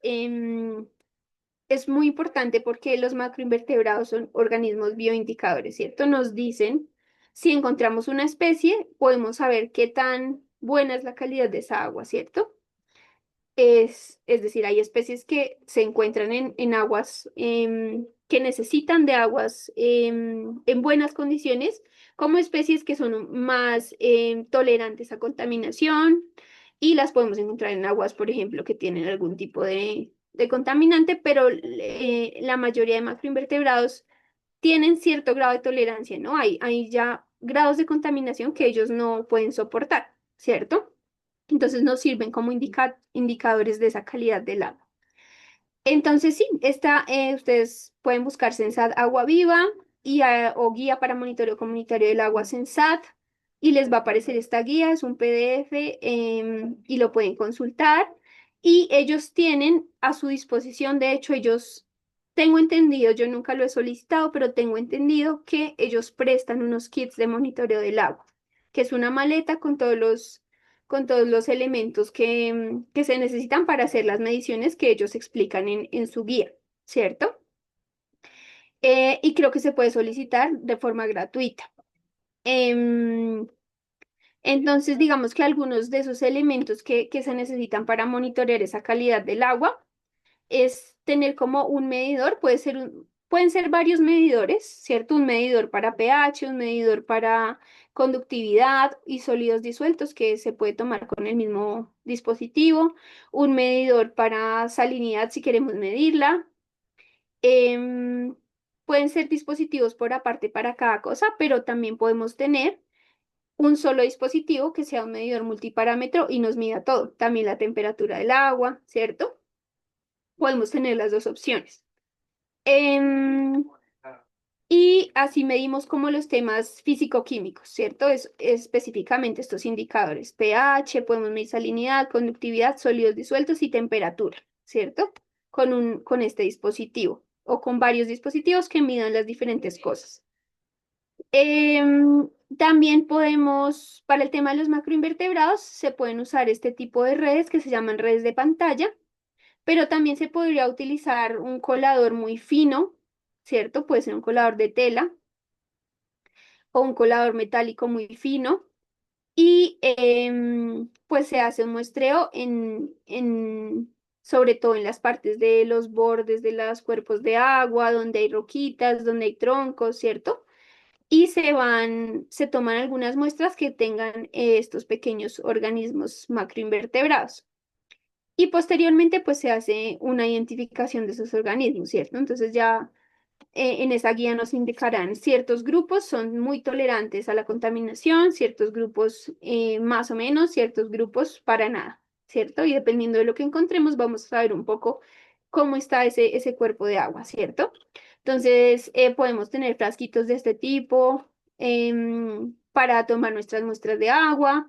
es muy importante porque los macroinvertebrados son organismos bioindicadores, ¿cierto? Nos dicen si encontramos una especie, podemos saber qué tan buena es la calidad de esa agua, ¿cierto? Es decir, hay especies que se encuentran en aguas que necesitan de aguas en buenas condiciones, como especies que son más tolerantes a contaminación y las podemos encontrar en aguas, por ejemplo, que tienen algún tipo de contaminante, pero la mayoría de macroinvertebrados tienen cierto grado de tolerancia, ¿no? Hay ya grados de contaminación que ellos no pueden soportar, ¿cierto? Entonces nos sirven como indicadores de esa calidad del agua. Entonces sí, ustedes pueden buscar Sensat Agua Viva o guía para monitoreo comunitario del agua Sensat y les va a aparecer esta guía, es un PDF y lo pueden consultar. Y ellos tienen a su disposición, de hecho, ellos tengo entendido, yo nunca lo he solicitado, pero tengo entendido que ellos prestan unos kits de monitoreo del agua, que es una maleta con todos los elementos que se necesitan para hacer las mediciones que ellos explican en su guía, ¿cierto? Y creo que se puede solicitar de forma gratuita. Em, entonces, digamos que algunos de esos elementos que se necesitan para monitorear esa calidad del agua es tener como un medidor, pueden ser varios medidores, ¿cierto? Un medidor para pH, un medidor para conductividad y sólidos disueltos que se puede tomar con el mismo dispositivo, un medidor para salinidad si queremos medirla. Em, Pueden ser dispositivos por aparte para cada cosa, pero también podemos tener un solo dispositivo que sea un medidor multiparámetro y nos mida todo, también la temperatura del agua, ¿cierto? Podemos tener las dos opciones. Em, y así medimos como los temas físico-químicos, ¿cierto? Específicamente estos indicadores, pH, podemos medir salinidad, conductividad, sólidos disueltos y temperatura, ¿cierto? Con este dispositivo o con varios dispositivos que midan las diferentes cosas. También podemos, para el tema de los macroinvertebrados, se pueden usar este tipo de redes que se llaman redes de pantalla, pero también se podría utilizar un colador muy fino, ¿cierto? Puede ser un colador de tela o un colador metálico muy fino y pues se hace un muestreo sobre todo en las partes de los bordes de los cuerpos de agua, donde hay roquitas, donde hay troncos, ¿cierto? Y se toman algunas muestras que tengan estos pequeños organismos macroinvertebrados. Y posteriormente, pues se hace una identificación de esos organismos, ¿cierto? Entonces ya en esa guía nos indicarán ciertos grupos son muy tolerantes a la contaminación, ciertos grupos más o menos, ciertos grupos para nada, ¿cierto? Y dependiendo de lo que encontremos, vamos a saber un poco cómo está ese cuerpo de agua, ¿cierto? Entonces, podemos tener frasquitos de este tipo para tomar nuestras muestras de agua.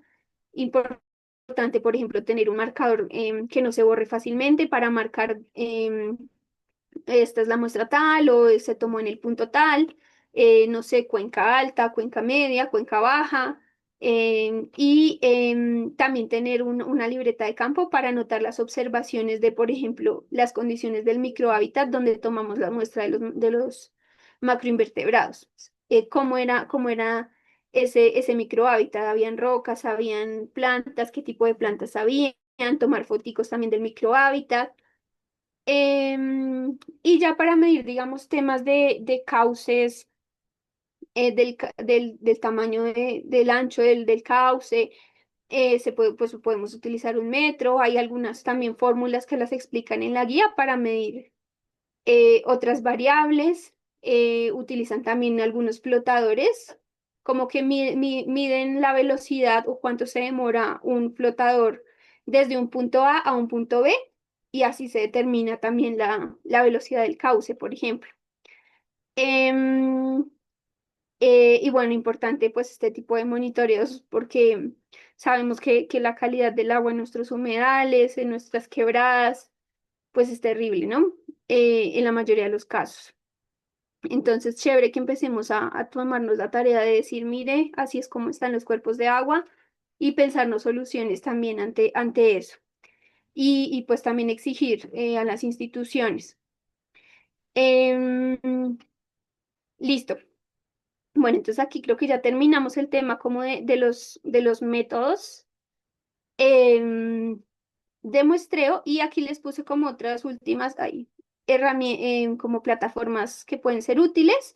Importante, por ejemplo, tener un marcador que no se borre fácilmente para marcar esta es la muestra tal o se tomó en el punto tal, no sé, cuenca alta, cuenca media, cuenca baja, y también tener una libreta de campo para anotar las observaciones de, por ejemplo, las condiciones del microhábitat donde tomamos la muestra de los macroinvertebrados. Cómo era ese microhábitat, habían rocas, habían plantas, qué tipo de plantas habían, tomar foticos también del microhábitat. Y ya para medir, digamos, temas de cauces, del tamaño del ancho del cauce, pues podemos utilizar un metro. Hay algunas también fórmulas que las explican en la guía para medir otras variables. Utilizan también algunos flotadores, como que miden la velocidad o cuánto se demora un flotador desde un punto A un punto B, y así se determina también la velocidad del cauce, por ejemplo. Em, y bueno, importante pues este tipo de monitoreos porque sabemos que la calidad del agua en nuestros humedales, en nuestras quebradas, pues es terrible, ¿no? En la mayoría de los casos. Entonces, chévere que empecemos a tomarnos la tarea de decir, mire, así es como están los cuerpos de agua y pensarnos soluciones también ante eso. Y pues también exigir a las instituciones. Em, Listo. Bueno, entonces aquí creo que ya terminamos el tema como de los métodos em, de muestreo y aquí les puse como otras últimas ahí, como plataformas que pueden ser útiles.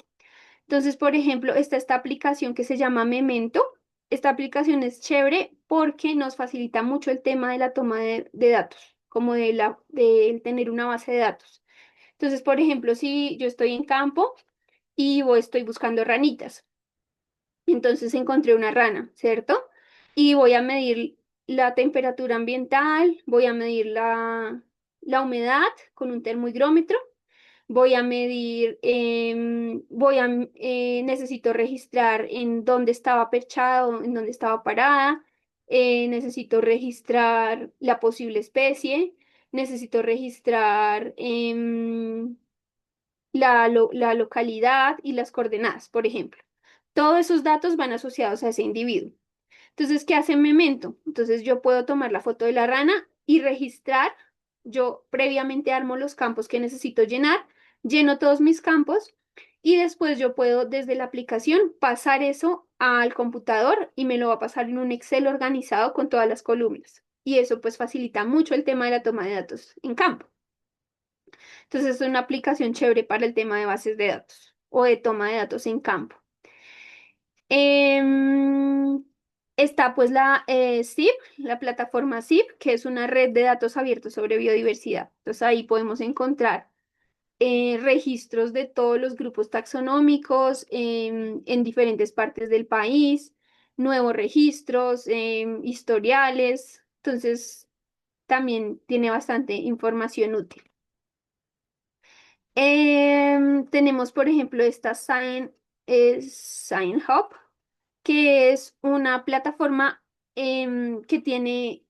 Entonces, por ejemplo, esta aplicación que se llama Memento. Esta aplicación es chévere porque nos facilita mucho el tema de la toma de datos, como de tener una base de datos. Entonces, por ejemplo, si yo estoy en campo y estoy buscando ranitas, entonces encontré una rana, ¿cierto? Y voy a medir la temperatura ambiental, voy a medir la humedad con un termohigrómetro. Voy a medir, necesito registrar en dónde estaba perchado, en dónde estaba parada, necesito registrar la posible especie, necesito registrar la localidad y las coordenadas, por ejemplo. Todos esos datos van asociados a ese individuo. Entonces, ¿qué hace Memento? Entonces, yo puedo tomar la foto de la rana y registrar. Yo previamente armo los campos que necesito llenar, lleno todos mis campos y después yo puedo desde la aplicación pasar eso al computador y me lo va a pasar en un Excel organizado con todas las columnas. Y eso pues facilita mucho el tema de la toma de datos en campo. Entonces, es una aplicación chévere para el tema de bases de datos o de toma de datos en campo. Em, Está pues la SIP, la plataforma SIP, que es una red de datos abiertos sobre biodiversidad. Entonces ahí podemos encontrar registros de todos los grupos taxonómicos en diferentes partes del país, nuevos registros, historiales. Entonces también tiene bastante información útil. Tenemos, por ejemplo, esta Science Hub, que es una plataforma que tiene,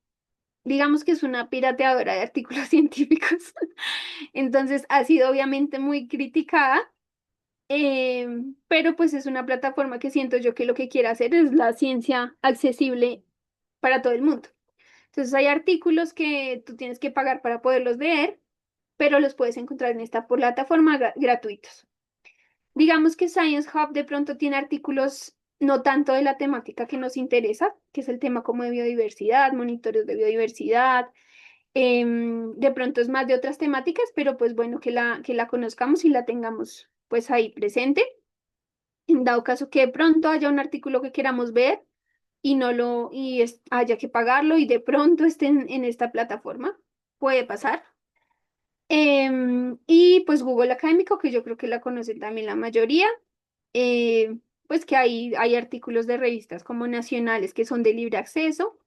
digamos que es una pirateadora de artículos científicos. Entonces ha sido obviamente muy criticada, pero pues es una plataforma que siento yo que lo que quiere hacer es la ciencia accesible para todo el mundo. Entonces hay artículos que tú tienes que pagar para poderlos leer, pero los puedes encontrar en esta plataforma gratuitos. Digamos que Science Hub de pronto tiene artículos no tanto de la temática que nos interesa, que es el tema como de biodiversidad, monitoreos de biodiversidad, de pronto es más de otras temáticas, pero pues bueno, que la conozcamos y la tengamos pues ahí presente. En dado caso que de pronto haya un artículo que queramos ver y no lo, haya que pagarlo y de pronto esté en esta plataforma, puede pasar. Y pues Google Académico, que yo creo que la conocen también la mayoría, pues que hay artículos de revistas como nacionales que son de libre acceso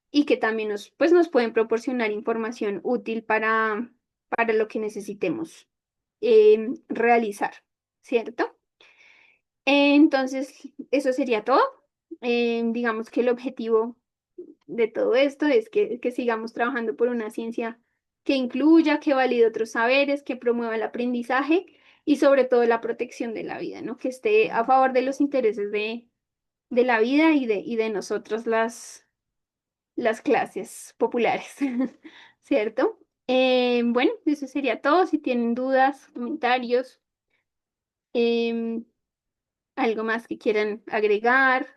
y que también nos pueden proporcionar información útil para lo que necesitemos realizar, ¿cierto? Entonces, eso sería todo. Digamos que el objetivo de todo esto es que sigamos trabajando por una ciencia que incluya, que valide otros saberes, que promueva el aprendizaje y sobre todo la protección de la vida, ¿no? Que esté a favor de los intereses de la vida y de nosotros las clases populares, ¿cierto? Bueno, eso sería todo. Si tienen dudas, comentarios, em, algo más que quieran agregar.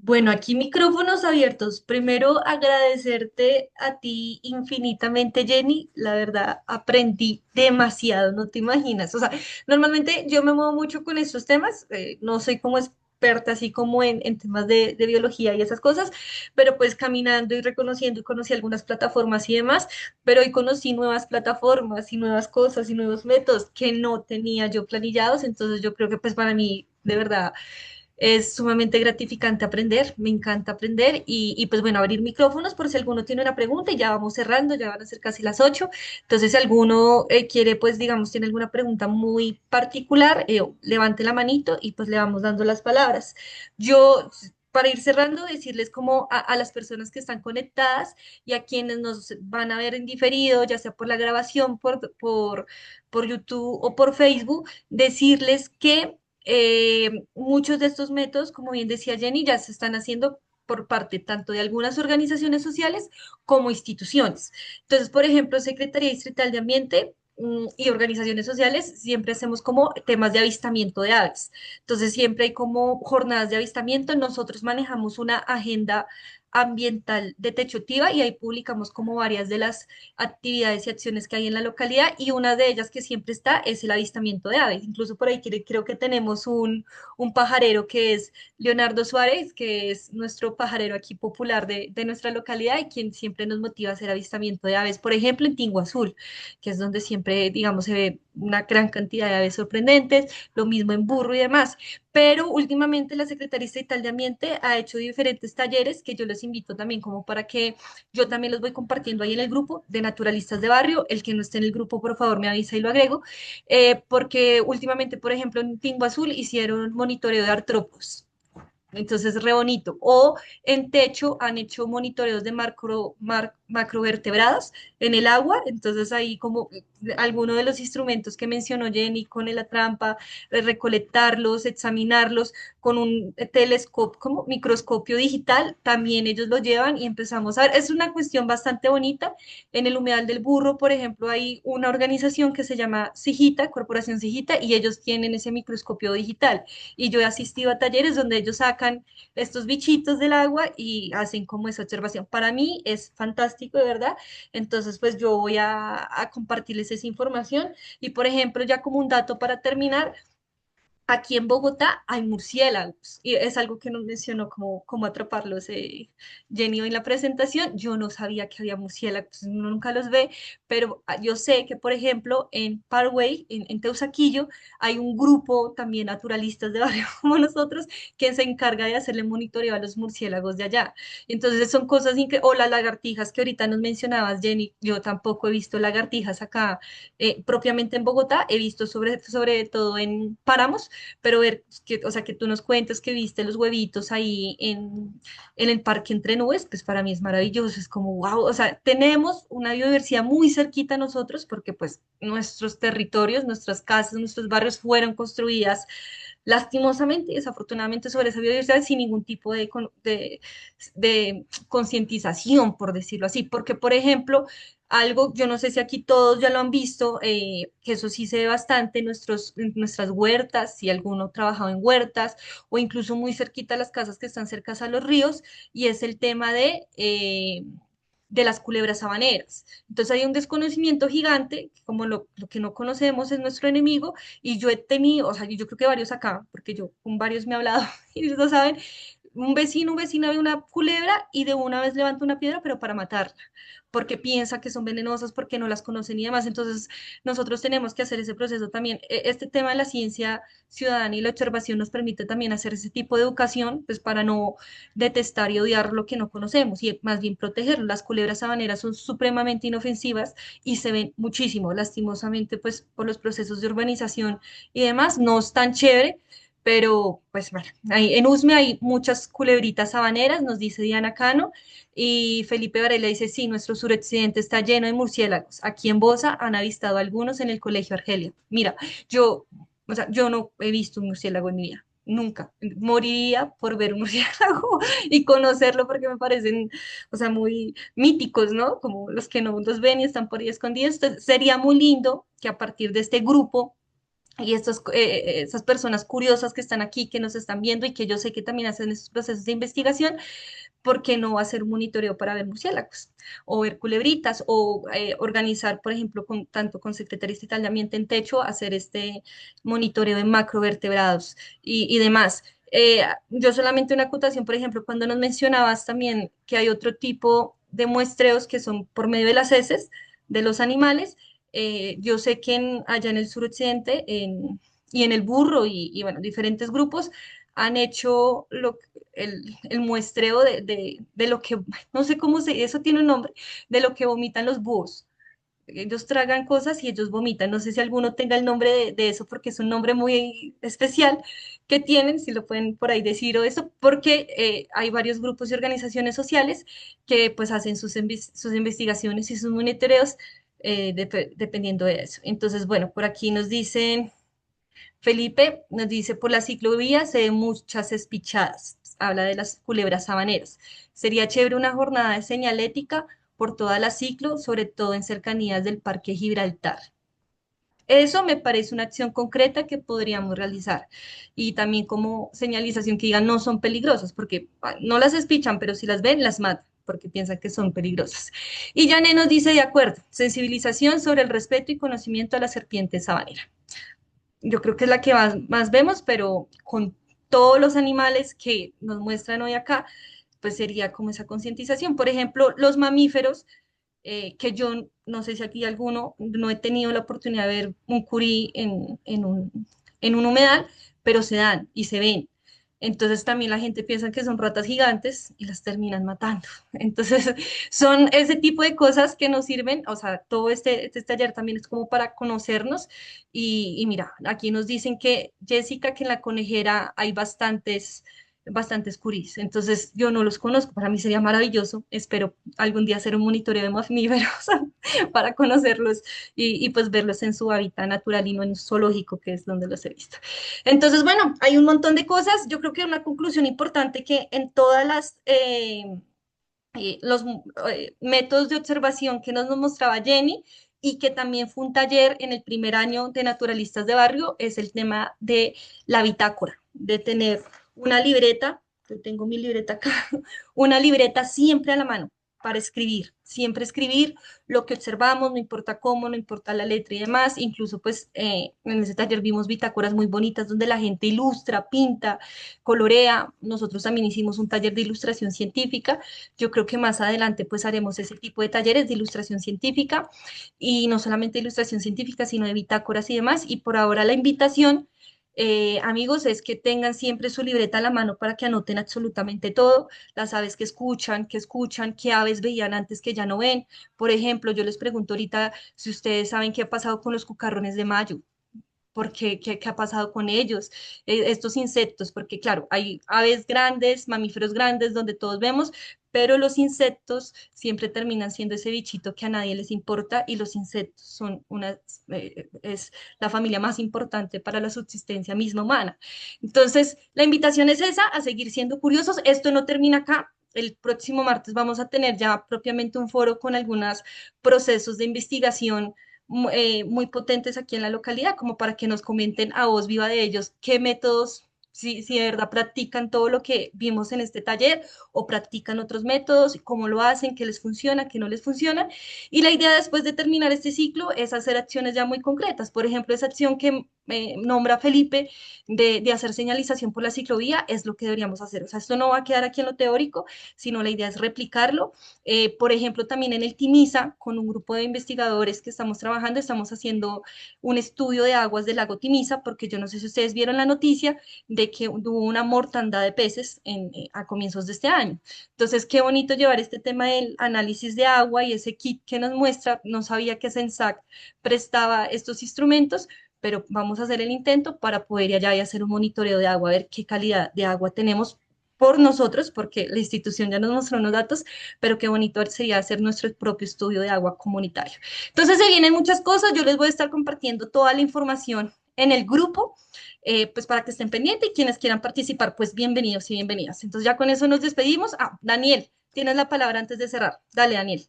Bueno, aquí micrófonos abiertos. Primero, agradecerte a ti infinitamente, Jenny. La verdad, aprendí demasiado, no te imaginas. O sea, normalmente yo me muevo mucho con estos temas. No soy como experta así como en temas de biología y esas cosas, pero pues caminando y reconociendo y conocí algunas plataformas y demás, pero hoy conocí nuevas plataformas y nuevas cosas y nuevos métodos que no tenía yo planillados. Entonces yo creo que pues para mí, de verdad es sumamente gratificante aprender, me encanta aprender y pues bueno, abrir micrófonos por si alguno tiene una pregunta y ya vamos cerrando, ya van a ser casi las 8. Entonces, si alguno quiere, pues digamos, tiene alguna pregunta muy particular, levante la manito y pues le vamos dando las palabras. Yo, para ir cerrando, decirles como a las personas que están conectadas y a quienes nos van a ver en diferido, ya sea por la grabación, por YouTube o por Facebook, decirles que muchos de estos métodos, como bien decía Jenny, ya se están haciendo por parte tanto de algunas organizaciones sociales como instituciones. Entonces, por ejemplo, Secretaría Distrital de Ambiente y organizaciones sociales siempre hacemos como temas de avistamiento de aves. Entonces, siempre hay como jornadas de avistamiento. Nosotros manejamos una agenda ambiental de Techotiva y ahí publicamos como varias de las actividades y acciones que hay en la localidad y una de ellas que siempre está es el avistamiento de aves. Incluso por ahí creo que tenemos un pajarero que es Leonardo Suárez, que es nuestro pajarero aquí popular de nuestra localidad y quien siempre nos motiva a hacer avistamiento de aves. Por ejemplo, en Tingo Azul, que es donde siempre, digamos, se ve una gran cantidad de aves sorprendentes, lo mismo en Burro y demás. Pero últimamente la Secretaría Estatal de Ambiente ha hecho diferentes talleres que yo les invito también como para que yo también los voy compartiendo ahí en el grupo de naturalistas de barrio. El que no esté en el grupo, por favor, me avisa y lo agrego. Porque últimamente, por ejemplo, en Tingo Azul hicieron monitoreo de artrópodos. Entonces, re bonito. O en techo han hecho monitoreos de macrovertebrados en el agua. Entonces, ahí como alguno de los instrumentos que mencionó Jenny con la trampa, recolectarlos, examinarlos con un telescopio, como microscopio digital, también ellos lo llevan y empezamos a ver. Es una cuestión bastante bonita. En el Humedal del Burro, por ejemplo, hay una organización que se llama Sigita, Corporación Sigita, y ellos tienen ese microscopio digital y yo he asistido a talleres donde ellos sacan estos bichitos del agua y hacen como esa observación. Para mí es fantástico, de verdad. Entonces, pues yo voy a compartirles esa información y, por ejemplo, ya como un dato para terminar, aquí en Bogotá hay murciélagos y es algo que nos mencionó cómo atraparlos Jenny hoy en la presentación. Yo no sabía que había murciélagos, uno nunca los ve, pero yo sé que, por ejemplo, en Parkway, en Teusaquillo, hay un grupo también naturalistas de barrio como nosotros que se encarga de hacerle monitoreo a los murciélagos de allá. Entonces son cosas increíbles. O las lagartijas que ahorita nos mencionabas, Jenny, yo tampoco he visto lagartijas acá propiamente en Bogotá, he visto sobre todo en páramos, pero ver, que, o sea, que tú nos cuentes que viste los huevitos ahí en el parque Entre Nubes, pues para mí es maravilloso, es como, wow, o sea, tenemos una biodiversidad muy cerquita a nosotros porque pues nuestros territorios, nuestras casas, nuestros barrios fueron construidas lastimosamente y desafortunadamente sobre esa biodiversidad sin ningún tipo de concientización, por decirlo así, porque por ejemplo, algo, yo no sé si aquí todos ya lo han visto, que eso sí se ve bastante en nuestras huertas, si alguno ha trabajado en huertas o incluso muy cerquita a las casas que están cercanas a los ríos, y es el tema de las culebras habaneras. Entonces hay un desconocimiento gigante, como lo que no conocemos es nuestro enemigo, y yo he tenido, o sea, yo creo que varios acá, porque yo con varios me he hablado y ellos lo saben, un vecino ve una culebra y de una vez levanta una piedra, pero para matarla, porque piensa que son venenosas, porque no las conocen y demás. Entonces, nosotros tenemos que hacer ese proceso también. Este tema de la ciencia ciudadana y la observación nos permite también hacer ese tipo de educación, pues para no detestar y odiar lo que no conocemos y más bien protegerlo. Las culebras sabaneras son supremamente inofensivas y se ven muchísimo, lastimosamente, pues por los procesos de urbanización y demás, no es tan chévere, pero pues bueno, en Usme hay muchas culebritas sabaneras, nos dice Diana Cano, y Felipe Varela dice, sí, nuestro suroccidente está lleno de murciélagos. Aquí en Bosa han avistado algunos en el Colegio Argelia. Mira, yo, o sea, yo no he visto un murciélago en mi vida. Nunca. Moriría por ver un murciélago y conocerlo porque me parecen, o sea, muy míticos, ¿no? Como los que no los ven y están por ahí escondidos. Entonces, sería muy lindo que a partir de este grupo y esas personas curiosas que están aquí, que nos están viendo y que yo sé que también hacen estos procesos de investigación, ¿por qué no hacer un monitoreo para ver murciélagos o ver culebritas o organizar, por ejemplo, tanto con Secretaría Estatal de Ambiente en Techo, hacer este monitoreo de macrovertebrados y demás? Yo solamente una acotación, por ejemplo, cuando nos mencionabas también que hay otro tipo de muestreos que son por medio de las heces de los animales, yo sé que allá en el suroccidente y en el burro bueno, diferentes grupos han hecho el muestreo de lo que, no sé cómo se, eso tiene un nombre, de lo que vomitan los búhos. Ellos tragan cosas y ellos vomitan. No sé si alguno tenga el nombre de eso porque es un nombre muy especial que tienen, si lo pueden por ahí decir o eso, porque hay varios grupos y organizaciones sociales que pues hacen sus investigaciones y sus monitoreos dependiendo de eso. Entonces, bueno, por aquí nos dicen Felipe nos dice, por la ciclovía se ven muchas espichadas. Habla de las culebras sabaneras. Sería chévere una jornada de señalética por toda la ciclo, sobre todo en cercanías del Parque Gibraltar. Eso me parece una acción concreta que podríamos realizar. Y también como señalización que digan no son peligrosas, porque no las espichan, pero si las ven, las matan, porque piensan que son peligrosas. Y Jané nos dice, de acuerdo, sensibilización sobre el respeto y conocimiento a la serpiente sabanera. Yo creo que es la que más vemos, pero con todos los animales que nos muestran hoy acá, pues sería como esa concientización. Por ejemplo, los mamíferos, que yo no sé si aquí alguno, no he tenido la oportunidad de ver un curí en un humedal, pero se dan y se ven. Entonces también la gente piensa que son ratas gigantes y las terminan matando. Entonces son ese tipo de cosas que nos sirven, o sea, todo este taller también es como para conocernos y mira, aquí nos dicen que Jessica, que en la conejera hay bastante escuris. Entonces yo no los conozco, para mí sería maravilloso, espero algún día hacer un monitoreo de mamíferos para conocerlos y pues verlos en su hábitat natural y no en un zoológico, que es donde los he visto. Entonces, bueno, hay un montón de cosas. Yo creo que una conclusión importante que en todas las... los métodos de observación que nos mostraba Jenny y que también fue un taller en el primer año de naturalistas de barrio, es el tema de la bitácora, de tener una libreta, yo tengo mi libreta acá, una libreta siempre a la mano para escribir, siempre escribir lo que observamos, no importa cómo, no importa la letra y demás, incluso pues en ese taller vimos bitácoras muy bonitas donde la gente ilustra, pinta, colorea, nosotros también hicimos un taller de ilustración científica, yo creo que más adelante pues haremos ese tipo de talleres de ilustración científica y no solamente de ilustración científica, sino de bitácoras y demás. Y por ahora la invitación, amigos, es que tengan siempre su libreta a la mano para que anoten absolutamente todo, las aves que escuchan, qué aves veían antes que ya no ven. Por ejemplo, yo les pregunto ahorita si ustedes saben qué ha pasado con los cucarrones de mayo. ¿Qué ha pasado con ellos? Estos insectos, porque claro, hay aves grandes, mamíferos grandes donde todos vemos, pero los insectos siempre terminan siendo ese bichito que a nadie les importa y los insectos son es la familia más importante para la subsistencia misma humana. Entonces, la invitación es esa, a seguir siendo curiosos. Esto no termina acá. El próximo martes vamos a tener ya propiamente un foro con algunos procesos de investigación muy potentes aquí en la localidad, como para que nos comenten a voz viva de ellos qué métodos, si de verdad practican todo lo que vimos en este taller o practican otros métodos, cómo lo hacen, qué les funciona, qué no les funciona. Y la idea después de terminar este ciclo es hacer acciones ya muy concretas. Por ejemplo, esa acción que nombra Felipe de hacer señalización por la ciclovía es lo que deberíamos hacer. O sea, esto no va a quedar aquí en lo teórico, sino la idea es replicarlo. Por ejemplo, también en el Timisa, con un grupo de investigadores que estamos trabajando, estamos haciendo un estudio de aguas del lago Timisa, porque yo no sé si ustedes vieron la noticia de que hubo una mortandad de peces a comienzos de este año. Entonces, qué bonito llevar este tema del análisis de agua y ese kit que nos muestra. No sabía que Sensac prestaba estos instrumentos, pero vamos a hacer el intento para poder allá y hacer un monitoreo de agua, a ver qué calidad de agua tenemos por nosotros, porque la institución ya nos mostró unos datos, pero qué bonito sería hacer nuestro propio estudio de agua comunitario. Entonces se vienen muchas cosas, yo les voy a estar compartiendo toda la información en el grupo, pues para que estén pendientes y quienes quieran participar, pues bienvenidos y bienvenidas. Entonces ya con eso nos despedimos. Ah, Daniel, tienes la palabra antes de cerrar. Dale, Daniel.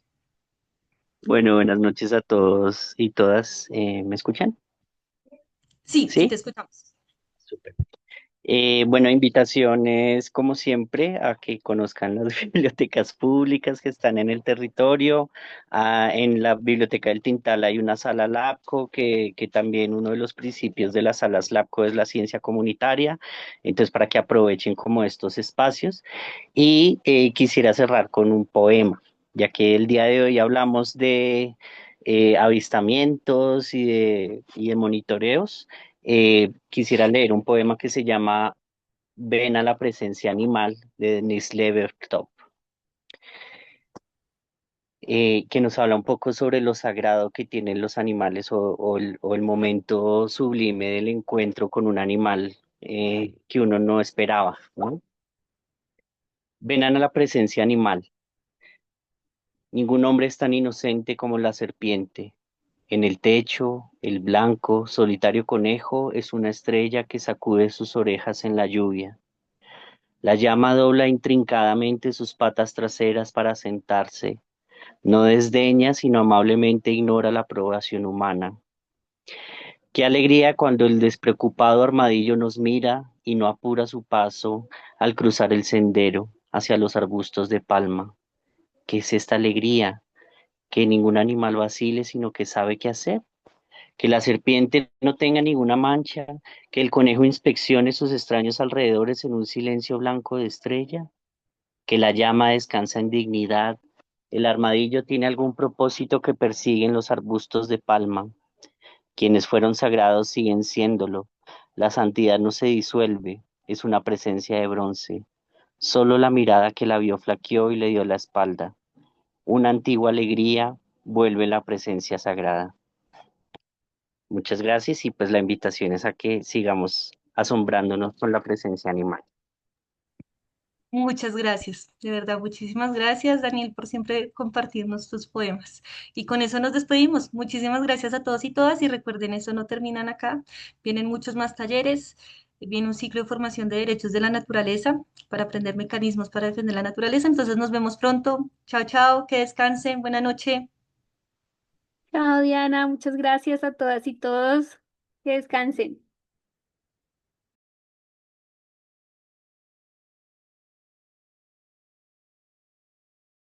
Bueno, buenas noches a todos y todas. ¿Me escuchan?
Sí, sí te
¿Sí?
escuchamos.
Súper. Bueno, invitaciones, como siempre, a que conozcan las bibliotecas públicas que están en el territorio. En la Biblioteca del Tintal hay una sala LABCO, que también uno de los principios de las salas LABCO es la ciencia comunitaria. Entonces, para que aprovechen como estos espacios. Y quisiera cerrar con un poema, ya que el día de hoy hablamos de avistamientos y de monitoreos. Quisiera leer un poema que se llama Ven a la presencia animal de Denise Levertov, que nos habla un poco sobre lo sagrado que tienen los animales o el momento sublime del encuentro con un animal que uno no esperaba, ¿no? Ven a la presencia animal. Ningún hombre es tan inocente como la serpiente. En el techo, el blanco, solitario conejo es una estrella que sacude sus orejas en la lluvia. La llama dobla intrincadamente sus patas traseras para sentarse. No desdeña, sino amablemente ignora la aprobación humana. Qué alegría cuando el despreocupado armadillo nos mira y no apura su paso al cruzar el sendero hacia los arbustos de palma. ¿Qué es esta alegría? Que ningún animal vacile, sino que sabe qué hacer. Que la serpiente no tenga ninguna mancha, que el conejo inspeccione sus extraños alrededores en un silencio blanco de estrella, que la llama descansa en dignidad, el armadillo tiene algún propósito que persiguen los arbustos de palma. Quienes fueron sagrados siguen siéndolo. La santidad no se disuelve, es una presencia de bronce. Solo la mirada que la vio flaqueó y le dio la espalda. Una antigua alegría vuelve la presencia sagrada. Muchas gracias y pues la invitación es a que sigamos asombrándonos con la presencia animal.
Muchas gracias, de verdad, muchísimas gracias, Daniel, por siempre compartirnos tus poemas. Y con eso nos despedimos. Muchísimas gracias a todos y todas y recuerden, eso no terminan acá. Vienen muchos más talleres, viene un ciclo de formación de derechos de la naturaleza para aprender mecanismos para defender la naturaleza. Entonces nos vemos pronto. Chao, chao, que descansen, buena noche.
Chao, Diana, muchas gracias a todas y todos. Que descansen.